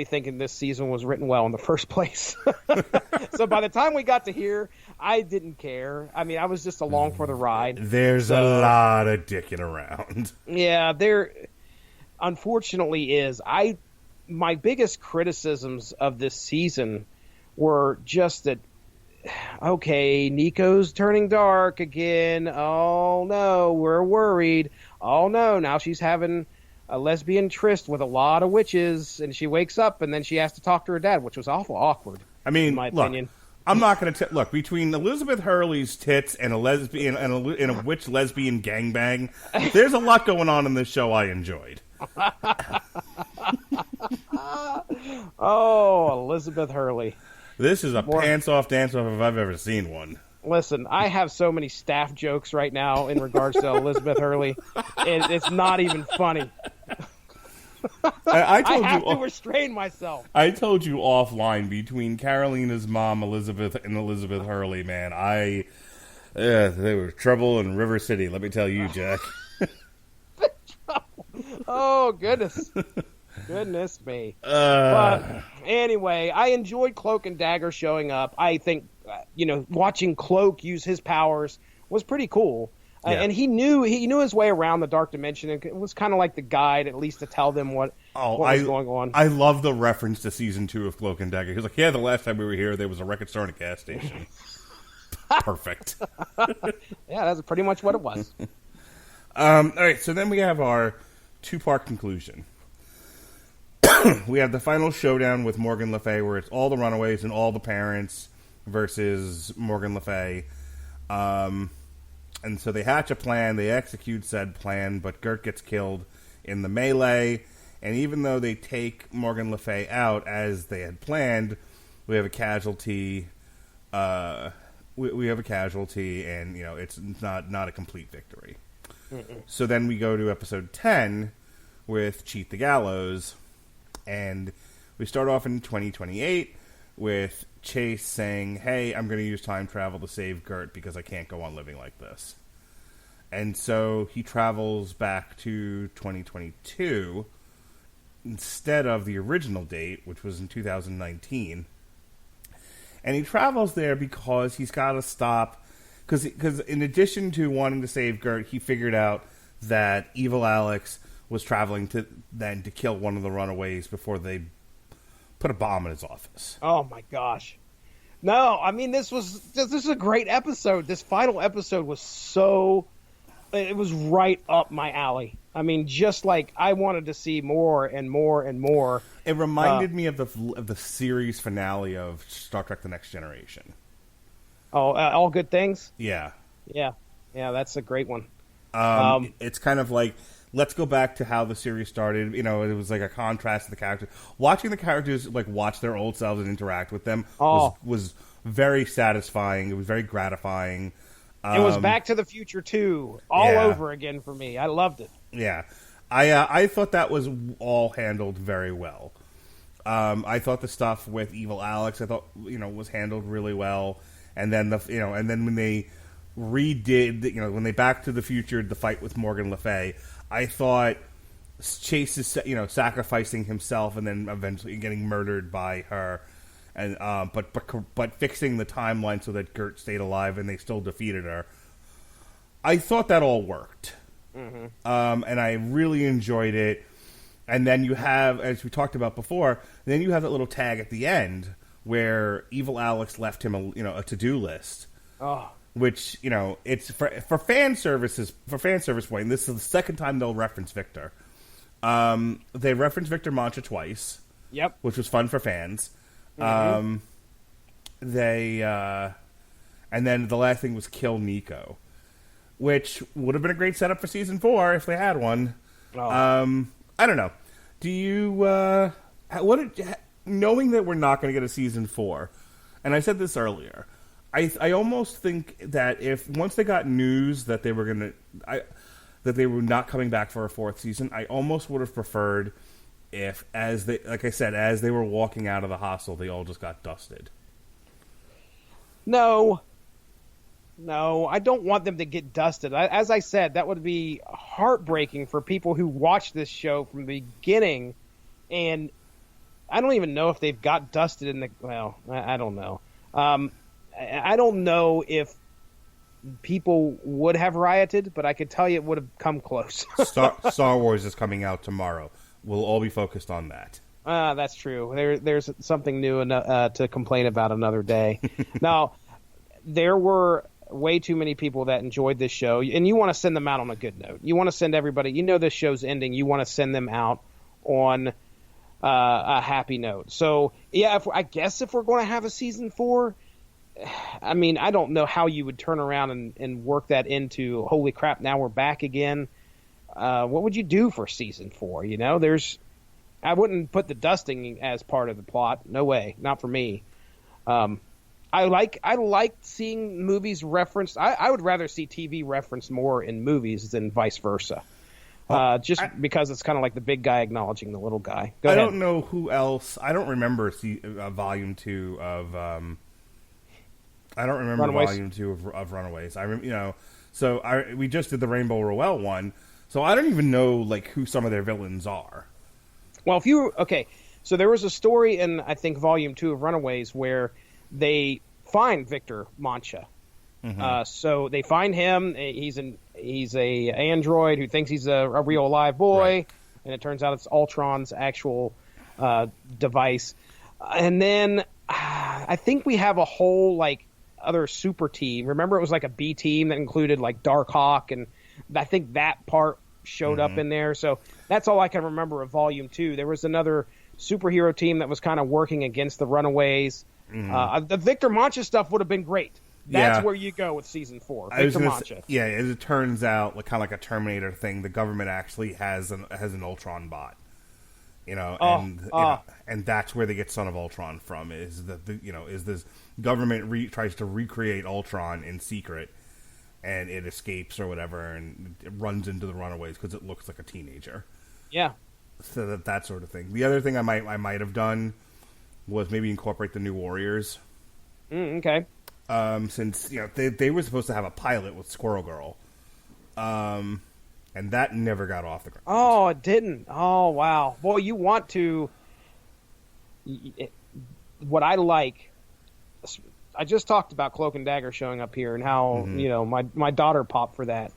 thinking this season was written well in the first place. So by the time we got to here, I didn't care. I mean, I was just along for the ride. There's a lot of dicking around. Yeah, there unfortunately is. My biggest criticisms of this season were just that, okay, Nico's turning dark again. Oh, no, we're worried. Oh, no, now she's having a lesbian tryst with a lot of witches, and she wakes up, and then she has to talk to her dad, which was awful awkward. I mean, in my opinion. I'm not going to look between Elizabeth Hurley's tits and a lesbian and a witch lesbian gangbang. There's a lot going on in this show I enjoyed. Oh, Elizabeth Hurley. This is a pants-off dance-off if I've ever seen one. Listen, I have so many staff jokes right now in regards to Elizabeth Hurley. It's not even funny. I have to restrain myself. I told you offline, between Carolina's mom, Elizabeth, and Elizabeth Hurley, man, they were trouble in River City, let me tell you, Jack. Oh, goodness. Goodness me. But anyway, I enjoyed Cloak and Dagger showing up. I think, watching Cloak use his powers was pretty cool. Yeah. And he knew his way around the dark dimension, and it was kind of like the guide, at least to tell them what was going on. I love the reference to season 2 of Cloak and Dagger. He was like, yeah, the last time we were here, there was a record store and a gas station. Perfect. Yeah, that's pretty much what it was. All right, so then we have our 2-part conclusion. We have the final showdown with Morgan Le Fay, where it's all the Runaways and all the parents versus Morgan Le Fay. And so they hatch a plan, they execute said plan, but Gert gets killed in the melee. And even though they take Morgan Le Fay out as they had planned, we have a casualty we have a casualty, and it's not a complete victory. So then we go to episode 10 with Cheat the Gallows, and we start off in 2028 with Chase saying, "Hey, I'm going to use time travel to save Gert because I can't go on living like this." And so he travels back to 2022 instead of the original date, which was in 2019. And he travels there because he's got to stop, because in addition to wanting to save Gert, he figured out that Evil Alex was traveling to kill one of the Runaways before they put a bomb in his office. Oh my gosh. No, I mean, this is a great episode. This final episode was it was right up my alley. I mean, just like I wanted to see more and more and more. It reminded me of the series finale of Star Trek: The Next Generation. Oh, All Good Things? Yeah. Yeah, that's a great one. It's kind of like, let's go back to how the series started. It was like a contrast to the characters. Watching the characters like watch their old selves and interact with them was very satisfying. It was very gratifying. It was Back to the Future 2 all over again for me. I loved it. Yeah. I thought that was all handled very well. I thought the stuff with Evil Alex, was handled really well. And then when they redid, when they Back to the Future the fight with Morgan Le Fay, I thought Chase is, sacrificing himself and then eventually getting murdered by her, and but fixing the timeline so that Gert stayed alive and they still defeated her. I thought that all worked, and I really enjoyed it. And then you have, as we talked about before, then you have that little tag at the end where Evil Alex left him a to-do list. Oh. Which, it's for fan services, point. This is the second time they'll reference Victor. They referenced Victor Mancha twice. Yep. Which was fun for fans. And then the last thing was kill Nico, which would have been a great setup for season 4 if they had one. Oh. I don't know. Do you, knowing that we're not going to get a season 4, and I said this earlier, I almost think that once they got news that they were that they were not coming back for a 4th season, I almost would have preferred if, as they were walking out of the hostel, they all just got dusted. No, I don't want them to get dusted. As I said, that would be heartbreaking for people who watch this show from the beginning, and I don't even know if they've got dusted in the. Well, I don't know. I don't know if people would have rioted, but I could tell you it would have come close. Star Wars is coming out tomorrow. We'll all be focused on that. That's true. There's something new to complain about another day. Now, there were way too many people that enjoyed this show, and you want to send them out on a good note. You want to send everybody, this show's ending, you want to send them out on a happy note. So, yeah, I guess if we're going to have a season 4, I mean, I don't know how you would turn around and work that into, holy crap, now we're back again. What would you do for season 4? I wouldn't put the dusting as part of the plot. No way, not for me. I like seeing movies referenced. I would rather see TV referenced more in movies than vice versa. Because it's kind of like the big guy acknowledging the little guy. Go ahead. Don't know who else. I don't remember volume 2 of. I don't remember Runaways. volume 2 of Runaways. We just did the Rainbow Rowell one, so I don't even know who some of their villains are. Well, so there was a story in, I think, volume 2 of Runaways where they find Victor Mancha. So they find him. He's a android who thinks he's a real live boy, right. And it turns out it's Ultron's actual device. And then I think we have a whole other super team. Remember, it was a B team that included Darkhawk, and I think that part showed up in there. So that's all I can remember of volume 2. There was another superhero team that was kind of working against the Runaways. The Victor Mancha stuff would have been great. That's where you go with season 4. Victor Mancha. As it turns out, kind of like a Terminator thing, the government actually has an Ultron bot. and that's where they get Son of Ultron from. Is that is this government tries to recreate Ultron in secret, and it escapes or whatever, and it runs into the Runaways because it looks like a teenager. Yeah. So that sort of thing. The other thing I might have done was maybe incorporate the New Warriors. Okay. Since they were supposed to have a pilot with Squirrel Girl, and that never got off the ground. Oh, it didn't. Oh, wow. Well, you want to. What I like. I just talked about Cloak and Dagger showing up here and how my daughter popped for that.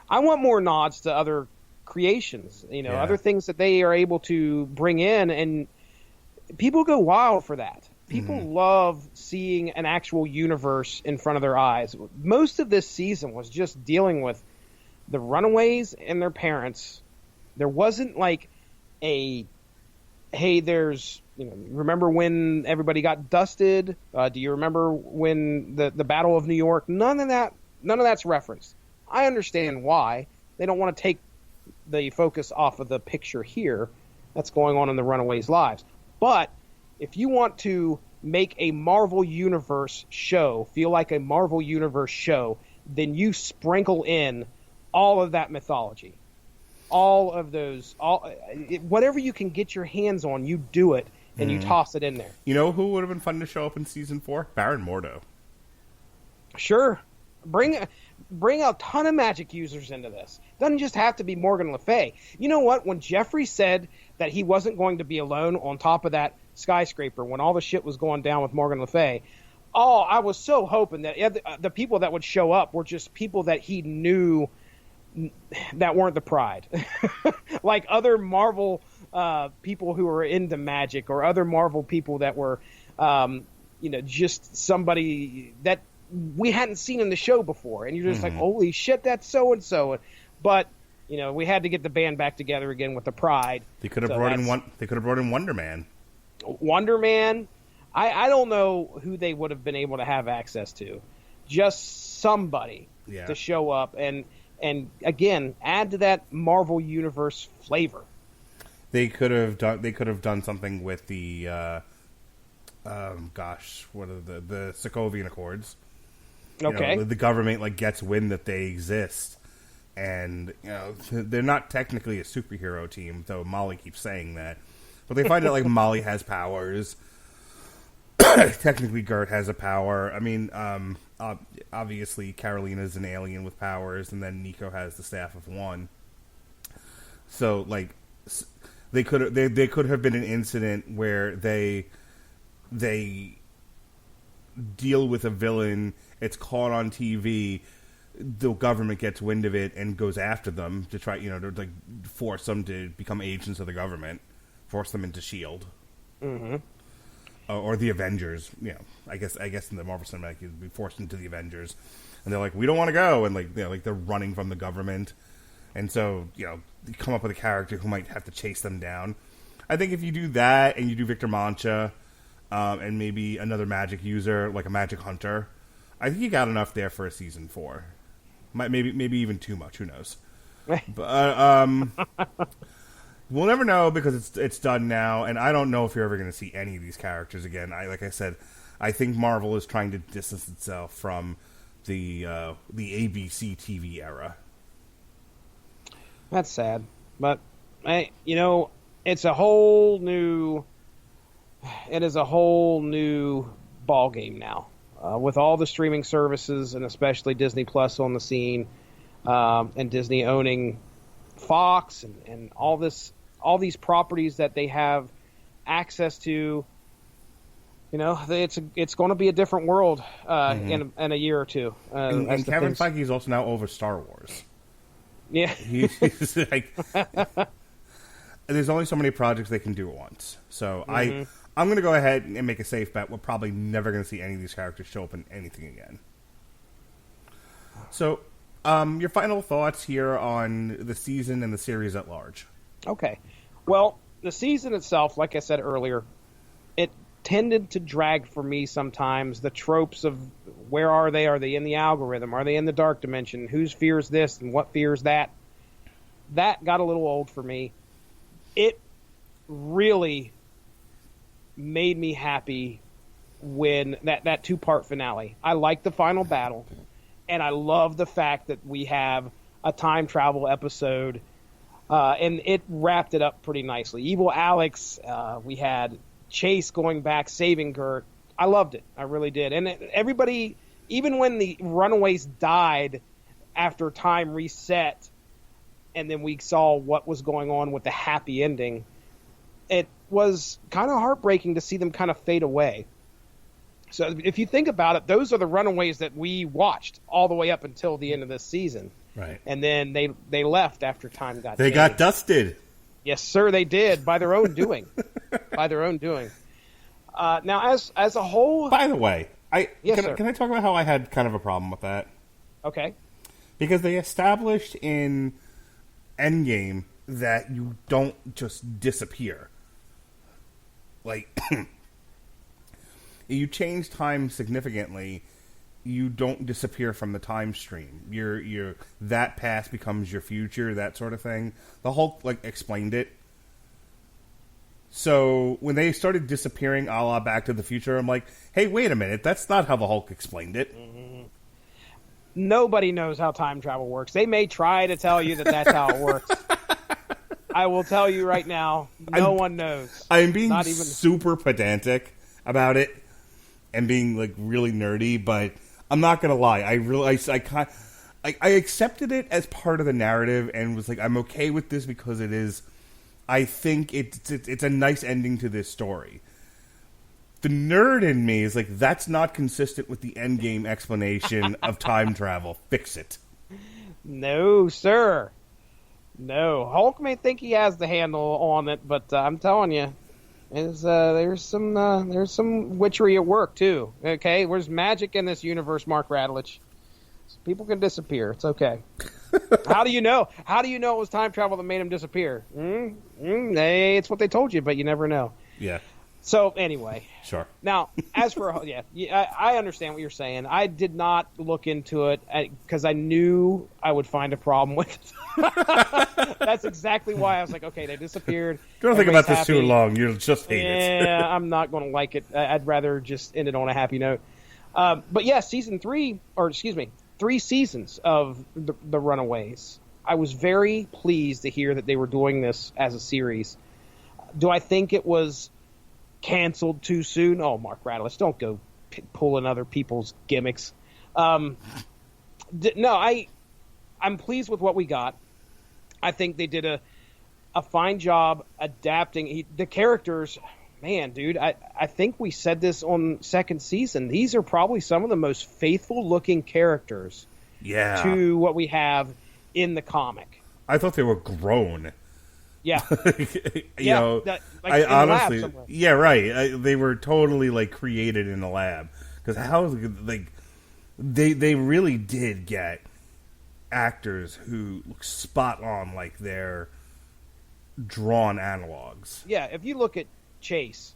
I want more nods to other creations, other things that they are able to bring in, and people go wild for that. People love seeing an actual universe in front of their eyes. Most of this season was just dealing with the Runaways and their parents. There wasn't like hey, there's, remember when everybody got dusted? Do you remember when the Battle of New York? None of that's referenced. I understand why. They don't want to take the focus off of the picture here that's going on in the Runaways' lives. But if you want to make a Marvel Universe show feel like a Marvel Universe show, then you sprinkle in all of that mythology. All of those, whatever you can get your hands on, you do it, and you toss it in there. You know who would have been fun to show up in season 4? Baron Mordo. Sure. Bring a ton of magic users into this. Doesn't just have to be Morgan Le Fay. You know what? When Jeffrey said that he wasn't going to be alone on top of that skyscraper when all the shit was going down with Morgan Le Fay, I was so hoping that the people that would show up were just people that he knew that weren't the Pride. Like other Marvel people who were into magic, or other Marvel people that were, just somebody that we hadn't seen in the show before. And you're just like, holy shit, that's so-and-so. But, we had to get the band back together again with the Pride. They could have brought in Wonder Man. Wonder Man. I don't know who they would have been able to have access to. Just somebody to show up and again add to that Marvel Universe flavor. They could have done something with the what are the Sokovian Accords. Okay. The government gets wind that they exist, and they're not technically a superhero team, though Molly keeps saying that. But they find out Molly has powers. Technically, Gert has a power. I mean, obviously, Carolina's an alien with powers, and then Nico has the Staff of One. So, they could have been an incident where they deal with a villain. It's caught on TV. The government gets wind of it and goes after them to try, to force them to become agents of the government, force them into S.H.I.E.L.D. Mm-hmm. Or the Avengers. I guess in the Marvel Cinematic, you'd be forced into the Avengers, and they're like, we don't want to go, and they're running from the government, and so you come up with a character who might have to chase them down. I think if you do that and you do Victor Mancha, and maybe another magic user like a magic hunter, I think you got enough there for a season 4. Maybe even too much. Who knows? But we'll never know because it's done now, and I don't know if you're ever going to see any of these characters again. Like I said, I think Marvel is trying to distance itself from the ABC TV era. That's sad, but it's a whole new. It is a whole new ball game now. With all the streaming services, and especially Disney Plus on the scene, and Disney owning Fox and all these properties that they have access to, it's going to be a different world in a year or two. And Kevin Feige is also now over Star Wars. Yeah, he's there's only so many projects they can do at once. So I'm going to go ahead and make a safe bet. We're probably never going to see any of these characters show up in anything again. So, your final thoughts here on the season and the series at large. Okay. Well, the season itself, like I said earlier, it tended to drag for me sometimes. The tropes of where are they? Are they in the algorithm? Are they in the dark dimension? Whose fears this and what fears that? That got a little old for me. It really made me happy when that 2-part finale. I like the final battle, and I love the fact that we have a time travel episode, and it wrapped it up pretty nicely. Evil Alex, we had Chase going back, saving Gert. I loved it. I really did. And everybody, even when the Runaways died after time reset, and then we saw what was going on with the happy ending, it was kind of heartbreaking to see them kind of fade away. So if you think about it, those are the Runaways that we watched all the way up until the end of this season. Right. And then they left after time got They changed. got dusted. Yes, sir, they did, by their own doing. By their own doing. Now, as a whole... By the way, Yes, can, sir. can I talk about how I had kind of a problem with that? Okay. Because they established in Endgame that you don't just disappear. Like, you change time significantly, you don't disappear from the time stream. You're that past becomes your future, that sort of thing. The Hulk explained it. So when they started disappearing a la Back to the Future, I'm like, hey, wait a minute, that's not how the Hulk explained it. Mm-hmm. Nobody knows how time travel works. They may try to tell you that that's how it works. I will tell you right now, no one knows. I'm being Not even... super pedantic about it and being really nerdy, but I'm not gonna lie. I accepted it as part of the narrative and was like, I'm okay with this because it is. I think it's a nice ending to this story. The nerd in me is like, that's not consistent with the Endgame explanation of time travel. Fix it. No, sir. No. Hulk may think he has the handle on it, but I'm telling you, there's some witchery at work too. Okay, there's magic in this universe, Mark Radulich. People can disappear. It's okay. How do you know? How do you know it was time travel that made him disappear? Hey, it's what they told you, but you never know. Yeah. So anyway, Sure. Now, as for I understand what you're saying. I did not look into it because I knew I would find a problem with it. That's exactly why I was like, okay, they disappeared. Don't think about this happy. too long. You'll just hate it. Yeah, I'm not going to like it. I'd rather just end it on a happy note. But yeah, three seasons of the Runaways. I was very pleased to hear that they were doing this as a series. Do I think it was canceled too soon? Oh, Mark Radulich, don't go pulling other people's gimmicks. No, I'm pleased with what we got. I think they did a fine job adapting the characters. Man, dude, I think we said this on second season. These are probably some of the most faithful-looking characters to what we have in the comic. I thought they were grown. Yeah. you know, I honestly, yeah, right. They were totally created in the lab because they really did get actors who look spot on like they're drawn analogs. Yeah, if you look at Chase,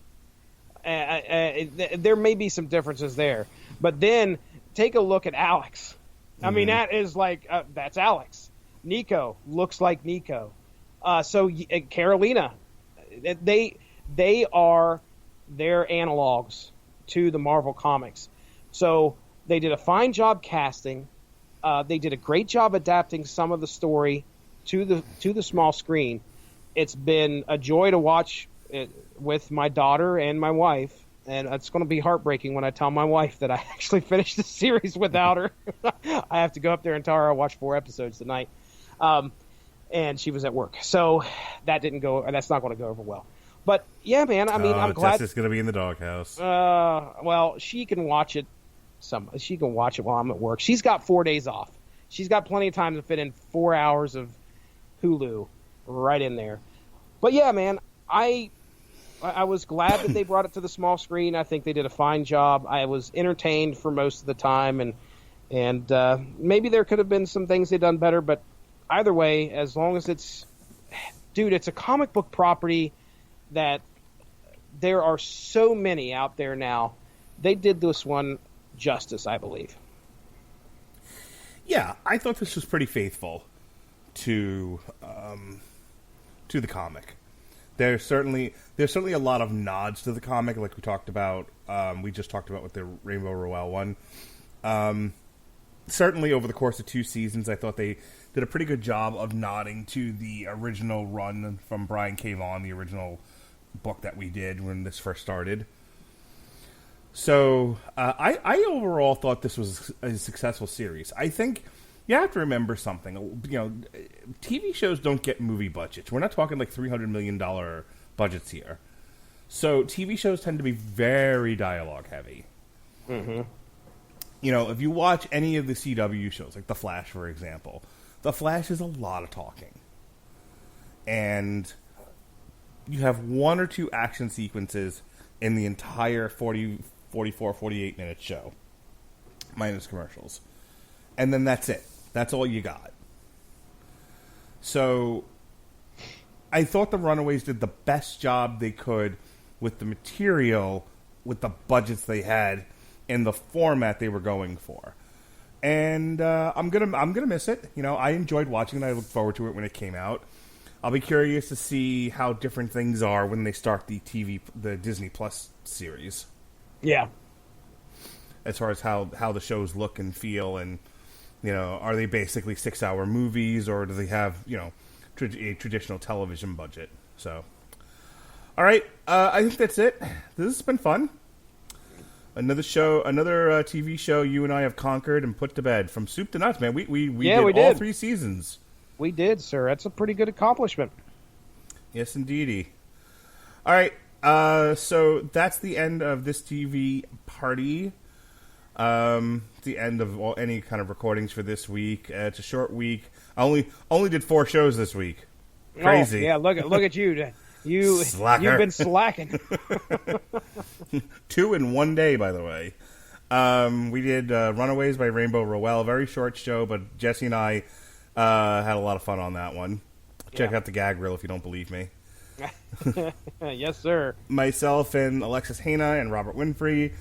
there may be some differences there, but then take a look at Alex. I mean, that is that's Alex. Nico looks like Nico. So Carolina, they are their analogs to the Marvel comics. So they did a fine job casting. They did a great job adapting some of the story to the small screen. It's been a joy to watch it with my daughter and my wife, and it's going to be heartbreaking when I tell my wife that I actually finished the series without her. I have to go up there and tell her I watched 4 episodes tonight. And she was at work, so that's not going to go over well. But yeah, man, I mean, I'm glad Tessa's going to be in the doghouse. Well, she can watch it. She can watch it while I'm at work. She's got 4 days off. She's got plenty of time to fit in 4 hours of Hulu right in there. But yeah, man, I was glad that they brought it to the small screen. I think they did a fine job. I was entertained for most of the time, and maybe there could have been some things they'd done better, but either way, as long as it's a comic book property that there are so many out there now. They did this one justice, I believe. Yeah, I thought this was pretty faithful to the comic. There's certainly a lot of nods to the comic, like we talked about. We just talked about with the Rainbow Rowell one. Certainly, over the course of 2 seasons, I thought they did a pretty good job of nodding to the original run from Brian K. Vaughan, the original book that we did when this first started. So, I overall thought this was a successful series. I think you have to remember something. You know, TV shows don't get movie budgets. We're not talking like $300 million budgets here. So, TV shows tend to be very dialogue heavy. Mm-hmm. You know, if you watch any of the CW shows, like The Flash, for example, The Flash is a lot of talking. And you have 1 or 2 action sequences in the entire 44, 48-minute show, minus commercials. And then that's it. That's all you got. So, I thought the Runaways did the best job they could with the material, with the budgets they had, and the format they were going for. And I'm gonna miss it. You know, I enjoyed watching it. I look forward to it when it came out. I'll be curious to see how different things are when they start the Disney Plus series. Yeah. As far as how the shows look and feel, and you know, are they basically 6-hour movies, or do they have, you know, a traditional television budget? So, all right, I think that's it. This has been fun. Another TV show you and I have conquered and put to bed, from soup to nuts, man. We did all 3 seasons. We did, sir. That's a pretty good accomplishment. Yes, indeedy. All right, so that's the end of this TV party. The end of any kind of recordings for this week. It's a short week. I only did 4 shows this week. Crazy. Oh, yeah, look at you. You've been slacking. 2 in 1 day, by the way. We did Runaways by Rainbow Rowell. A very short show, but Jesse and I had a lot of fun on that one. Check out the gag reel if you don't believe me. Yes, sir. Myself and Alexis Hana and Robert Winfrey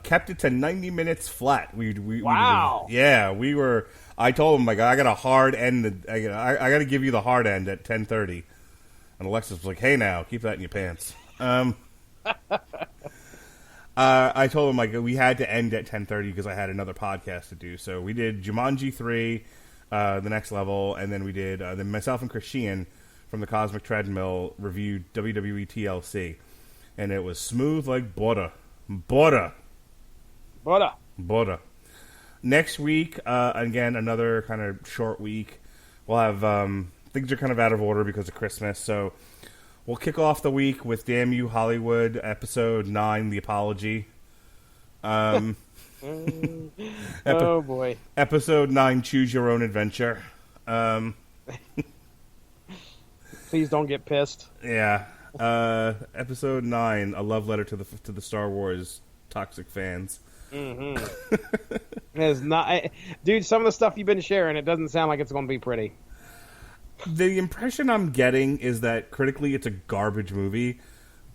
kept it to 90 minutes flat. Wow. We were. I told him, like, I got a hard end. I got to give you the hard end at 10:30. And Alexis was like, "Hey, now keep that in your pants." I told him, like, we had to end at 10:30 because I had another podcast to do. So we did Jumanji 3, the next level, and then we did then myself and Chris Sheehan from the Cosmic Treadmill reviewed WWE TLC, and it was smooth like butter. Next week, again, another kind of short week. We'll have things are kind of out of order because of Christmas, so we'll kick off the week with Damn You Hollywood, episode 9, The Apology. Oh boy. Episode 9, Choose Your Own Adventure. Please don't get pissed. Yeah. Episode 9, A Love Letter to the Star Wars toxic fans. Mm-hmm. It's not, dude. Some of the stuff you've been sharing, it doesn't sound like it's going to be pretty. The impression I'm getting is that critically it's a garbage movie,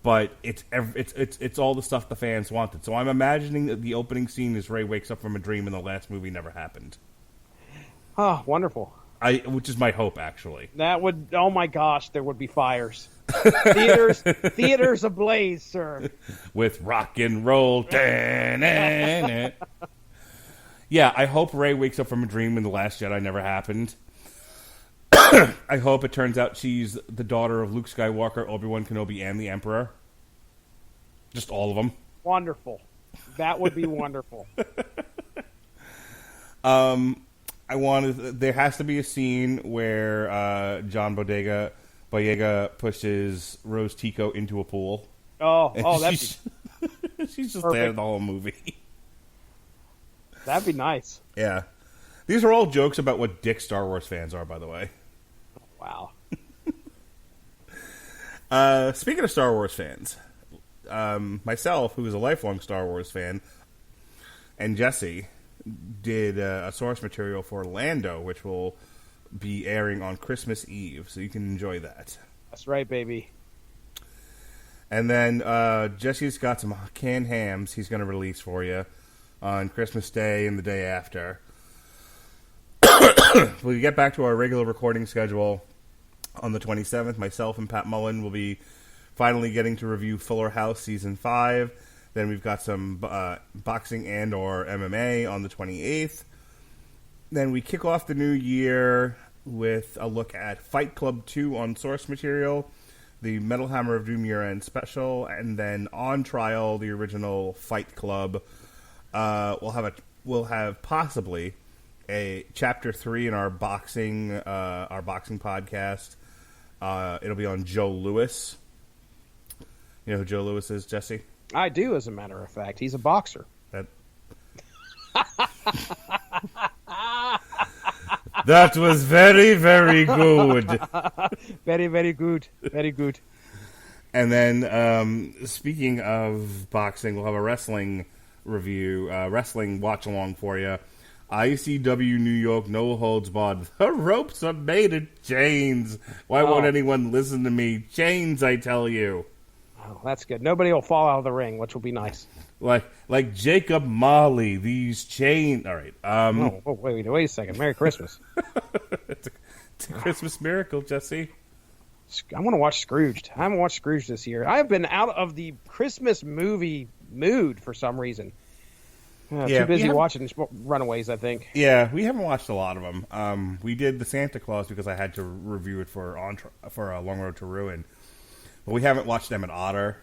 but it's all the stuff the fans wanted. So I'm imagining that the opening scene is Ray wakes up from a dream and the last movie never happened. Oh, wonderful. Which is my hope, actually. That would, oh my gosh, there would be fires. Theaters ablaze, sir. With rock and roll. Yeah, I hope Ray wakes up from a dream and the Last Jedi never happened. I hope it turns out she's the daughter of Luke Skywalker, Obi-Wan Kenobi, and the Emperor. Just all of them. Wonderful. That would be wonderful. There has to be a scene where John Boyega pushes Rose Tico into a pool. She's just there the whole movie. That'd be nice. Yeah. These are all jokes about what dick Star Wars fans are, by the way. Wow. Speaking of Star Wars fans, myself, who is a lifelong Star Wars fan, and Jesse did a source material for Lando, which will be airing on Christmas Eve, so you can enjoy that. That's right, baby. And then Jesse's got some canned hams he's going to release for you on Christmas Day and the day after. We'll get back to our regular recording schedule On the 27th, myself and Pat Mullen will be finally getting to review Fuller House Season 5. Then we've got some boxing and or MMA on the 28th. Then we kick off the new year with a look at Fight Club 2 on source material, the Metal Hammer of Doom year-end special, and then On Trial, the original Fight Club. We'll have possibly a Chapter 3 in our boxing podcast. It'll be on Joe Louis. You know who Joe Louis is, Jesse? I do, as a matter of fact. He's a boxer. That was very, very good. Very, very good. Very good. And then, speaking of boxing, we'll have a wrestling review, wrestling watch-along for you. ICW New York, no holds barred. The ropes are made of chains. Why won't anyone listen to me? Chains, I tell you. Oh, that's good. Nobody will fall out of the ring, which will be nice. Like Jacob Marley, these chains. All right. Wait a second. Merry Christmas. It's a Christmas miracle, Jesse. I want to watch Scrooged. I haven't watched Scrooged this year. I have been out of the Christmas movie mood for some reason. Too busy watching Runaways, I think. Yeah, we haven't watched a lot of them. We did the Santa Claus because I had to review it for Long Road to Ruin. But we haven't watched them at Otter.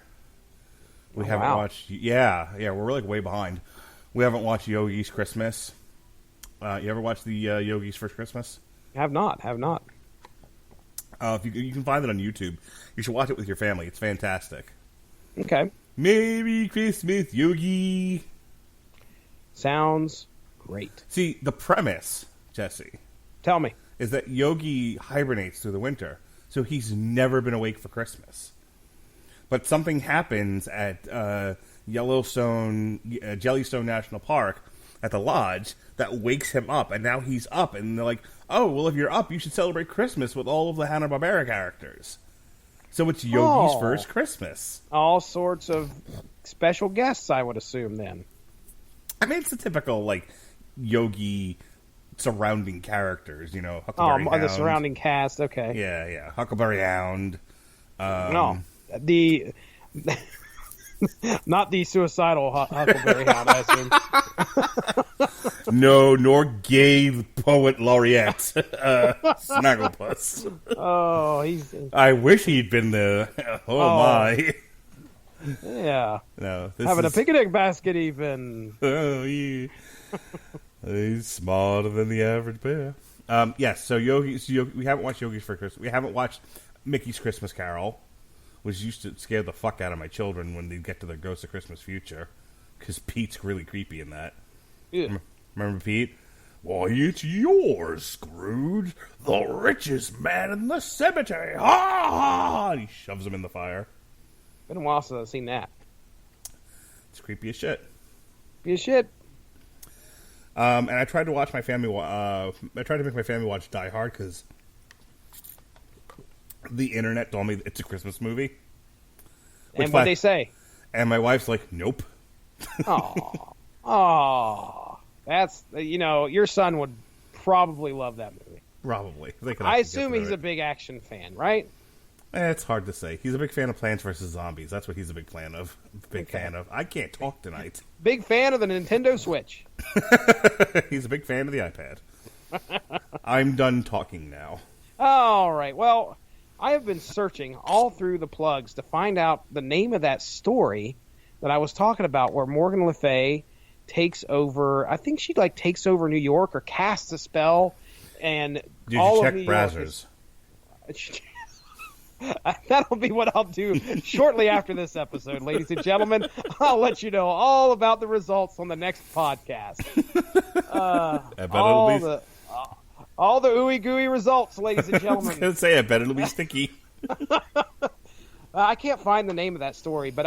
We haven't watched... Yeah, we're really way behind. We haven't watched Yogi's Christmas. You ever watch the Yogi's First Christmas? Have not. If you can find it on YouTube. You should watch it with your family. It's fantastic. Okay. Merry Christmas, Yogi. Sounds great. See, the premise, Jesse... Tell me. ...is that Yogi hibernates through the winter. So he's never been awake for Christmas. But something happens at Jellystone National Park at the lodge that wakes him up, and now he's up, and they're like, oh, well, if you're up, you should celebrate Christmas with all of the Hanna-Barbera characters. So it's Yogi's first Christmas. All sorts of special guests, I would assume, then. I mean, it's the typical, Yogi surrounding characters, Huckleberry Hound. The surrounding cast, okay. Yeah, Huckleberry Hound. No, not the suicidal Huckleberry Hound, I assume. No, nor gay poet laureate, Snagglepuss. Oh, I wish he'd been there. Oh my. Yeah. No, having a picnic basket even. Oh, yeah. He's smarter than the average bear. Yes, so we haven't watched Yogi's for Christmas. We haven't watched Mickey's Christmas Carol, which used to scare the fuck out of my children when they get to the Ghost of Christmas Future, because Pete's really creepy in that. Yeah. Remember Pete? Why, it's yours, Scrooge, the richest man in the cemetery. Ha ha! And he shoves him in the fire. Been a while since I've seen that. It's creepy as shit. And I tried to watch my family. I tried to make my family watch Die Hard because the internet told me it's a Christmas movie. And what they say? And my wife's like, "Nope." Oh, that's your son would probably love that movie. Probably. I assume he's a big action fan, right? It's hard to say. He's a big fan of Plants vs. Zombies. That's what he's a big fan of. Fan of. I can't talk tonight. Big fan of the Nintendo Switch. He's a big fan of the iPad. I'm done talking now. All right. Well, I have been searching all through the plugs to find out the name of that story that I was talking about, where Morgan Le Fay takes over. I think she takes over New York or casts a spell, and did all you check of New browsers? That'll be what I'll do shortly after this episode, ladies and gentlemen. I'll let you know all about the results on the next podcast. All the ooey gooey results, ladies and gentlemen. I was going to say, I bet it'll be sticky. I can't find the name of that story, but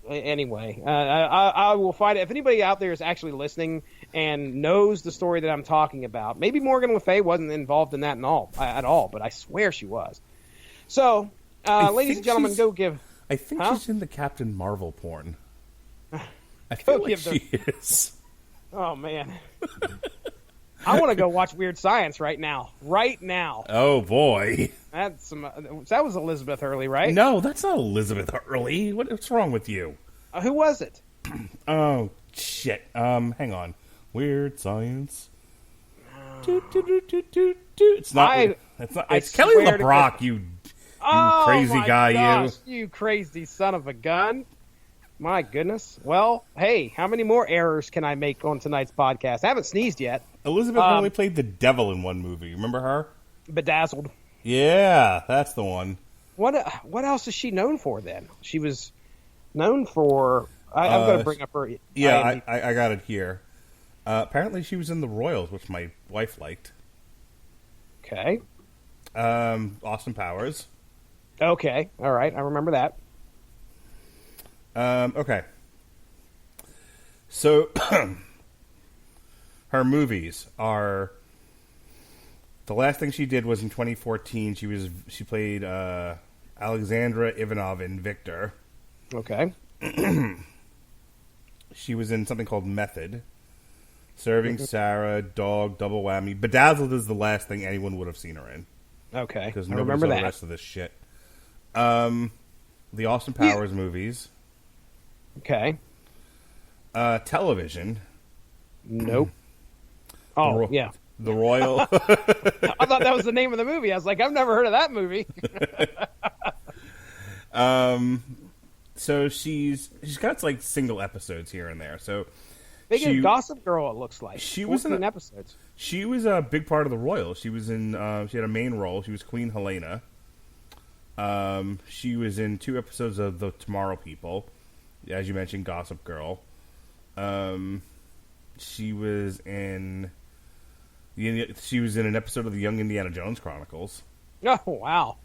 anyway, I will find it. If anybody out there is actually listening and knows the story that I'm talking about, maybe Morgan Le Fay wasn't involved in that at all, but I swear she was. So, ladies and gentlemen, go give... I think she's in the Captain Marvel porn. I feel like she is. Oh, man. I want to go watch Weird Science right now. Right now. Oh, boy. That was Elizabeth Hurley, right? No, that's not Elizabeth Hurley. What's wrong with you? Who was it? Oh, shit. Hang on. Weird Science. It's not. It's Kelly LeBrock. You crazy my guy. Gosh, you crazy son of a gun. My goodness. Well, hey, how many more errors can I make on tonight's podcast? I haven't sneezed yet. Elizabeth Hurley played the devil in one movie. Remember her? Bedazzled. Yeah, that's the one. What else is she known for then? She was known for. I'm going to bring up her. Yeah, I got it here. Apparently, she was in The Royals, which my wife liked. Okay. Austin Powers. Okay. All right. I remember that. Okay. So, her movies are. The last thing she did was in 2014. She played Alexandra Ivanov in Victor. Okay. She was in something called Method. Serving Sarah, Dog, Double Whammy. Bedazzled is the last thing anyone would have seen her in. Okay. Because I nobody remember saw that. the rest of this shit. The Austin Powers movies. Okay. Television. Nope. Oh, yeah. The Royal. I thought that was the name of the movie. I was like, I've never heard of that movie. So she's got like single episodes here and there. So Big in Gossip Girl, it looks like. She was in episodes. She was a big part of the Royal. She was in. She had a main role. She was Queen Helena. She was in 2 episodes of The Tomorrow People, as you mentioned, Gossip Girl. She was in. She was in an episode of the Young Indiana Jones Chronicles. Oh wow,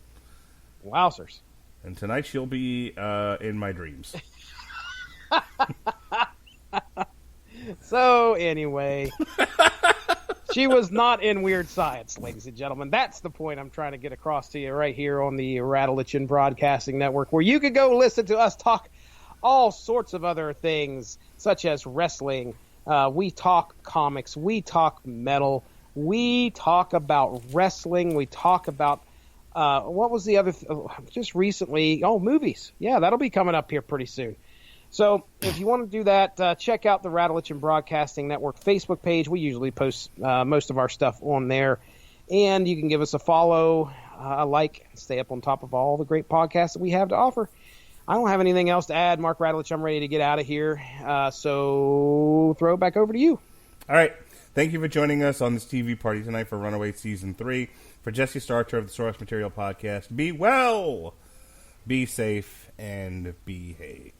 wowzers! And tonight she'll be in my dreams. So anyway, she was not in Weird Science, ladies and gentlemen. That's the point I'm trying to get across to you right here on the Radulich Broadcasting Network, where you could go listen to us talk all sorts of other things, such as wrestling. We talk comics. We talk metal. We talk about wrestling. We talk about what was the other just recently? Oh, movies. Yeah, that'll be coming up here pretty soon. So if you want to do that, check out the Radulich Broadcasting Network Facebook page. We usually post most of our stuff on there. And you can give us a follow, a like, stay up on top of all the great podcasts that we have to offer. I don't have anything else to add. Mark Radulich, I'm ready to get out of here. So throw it back over to you. All right. Thank you for joining us on this TV party tonight for Runaways Season 3. For Jesse Starcher of the Source Material Podcast, be well, be safe, and behave.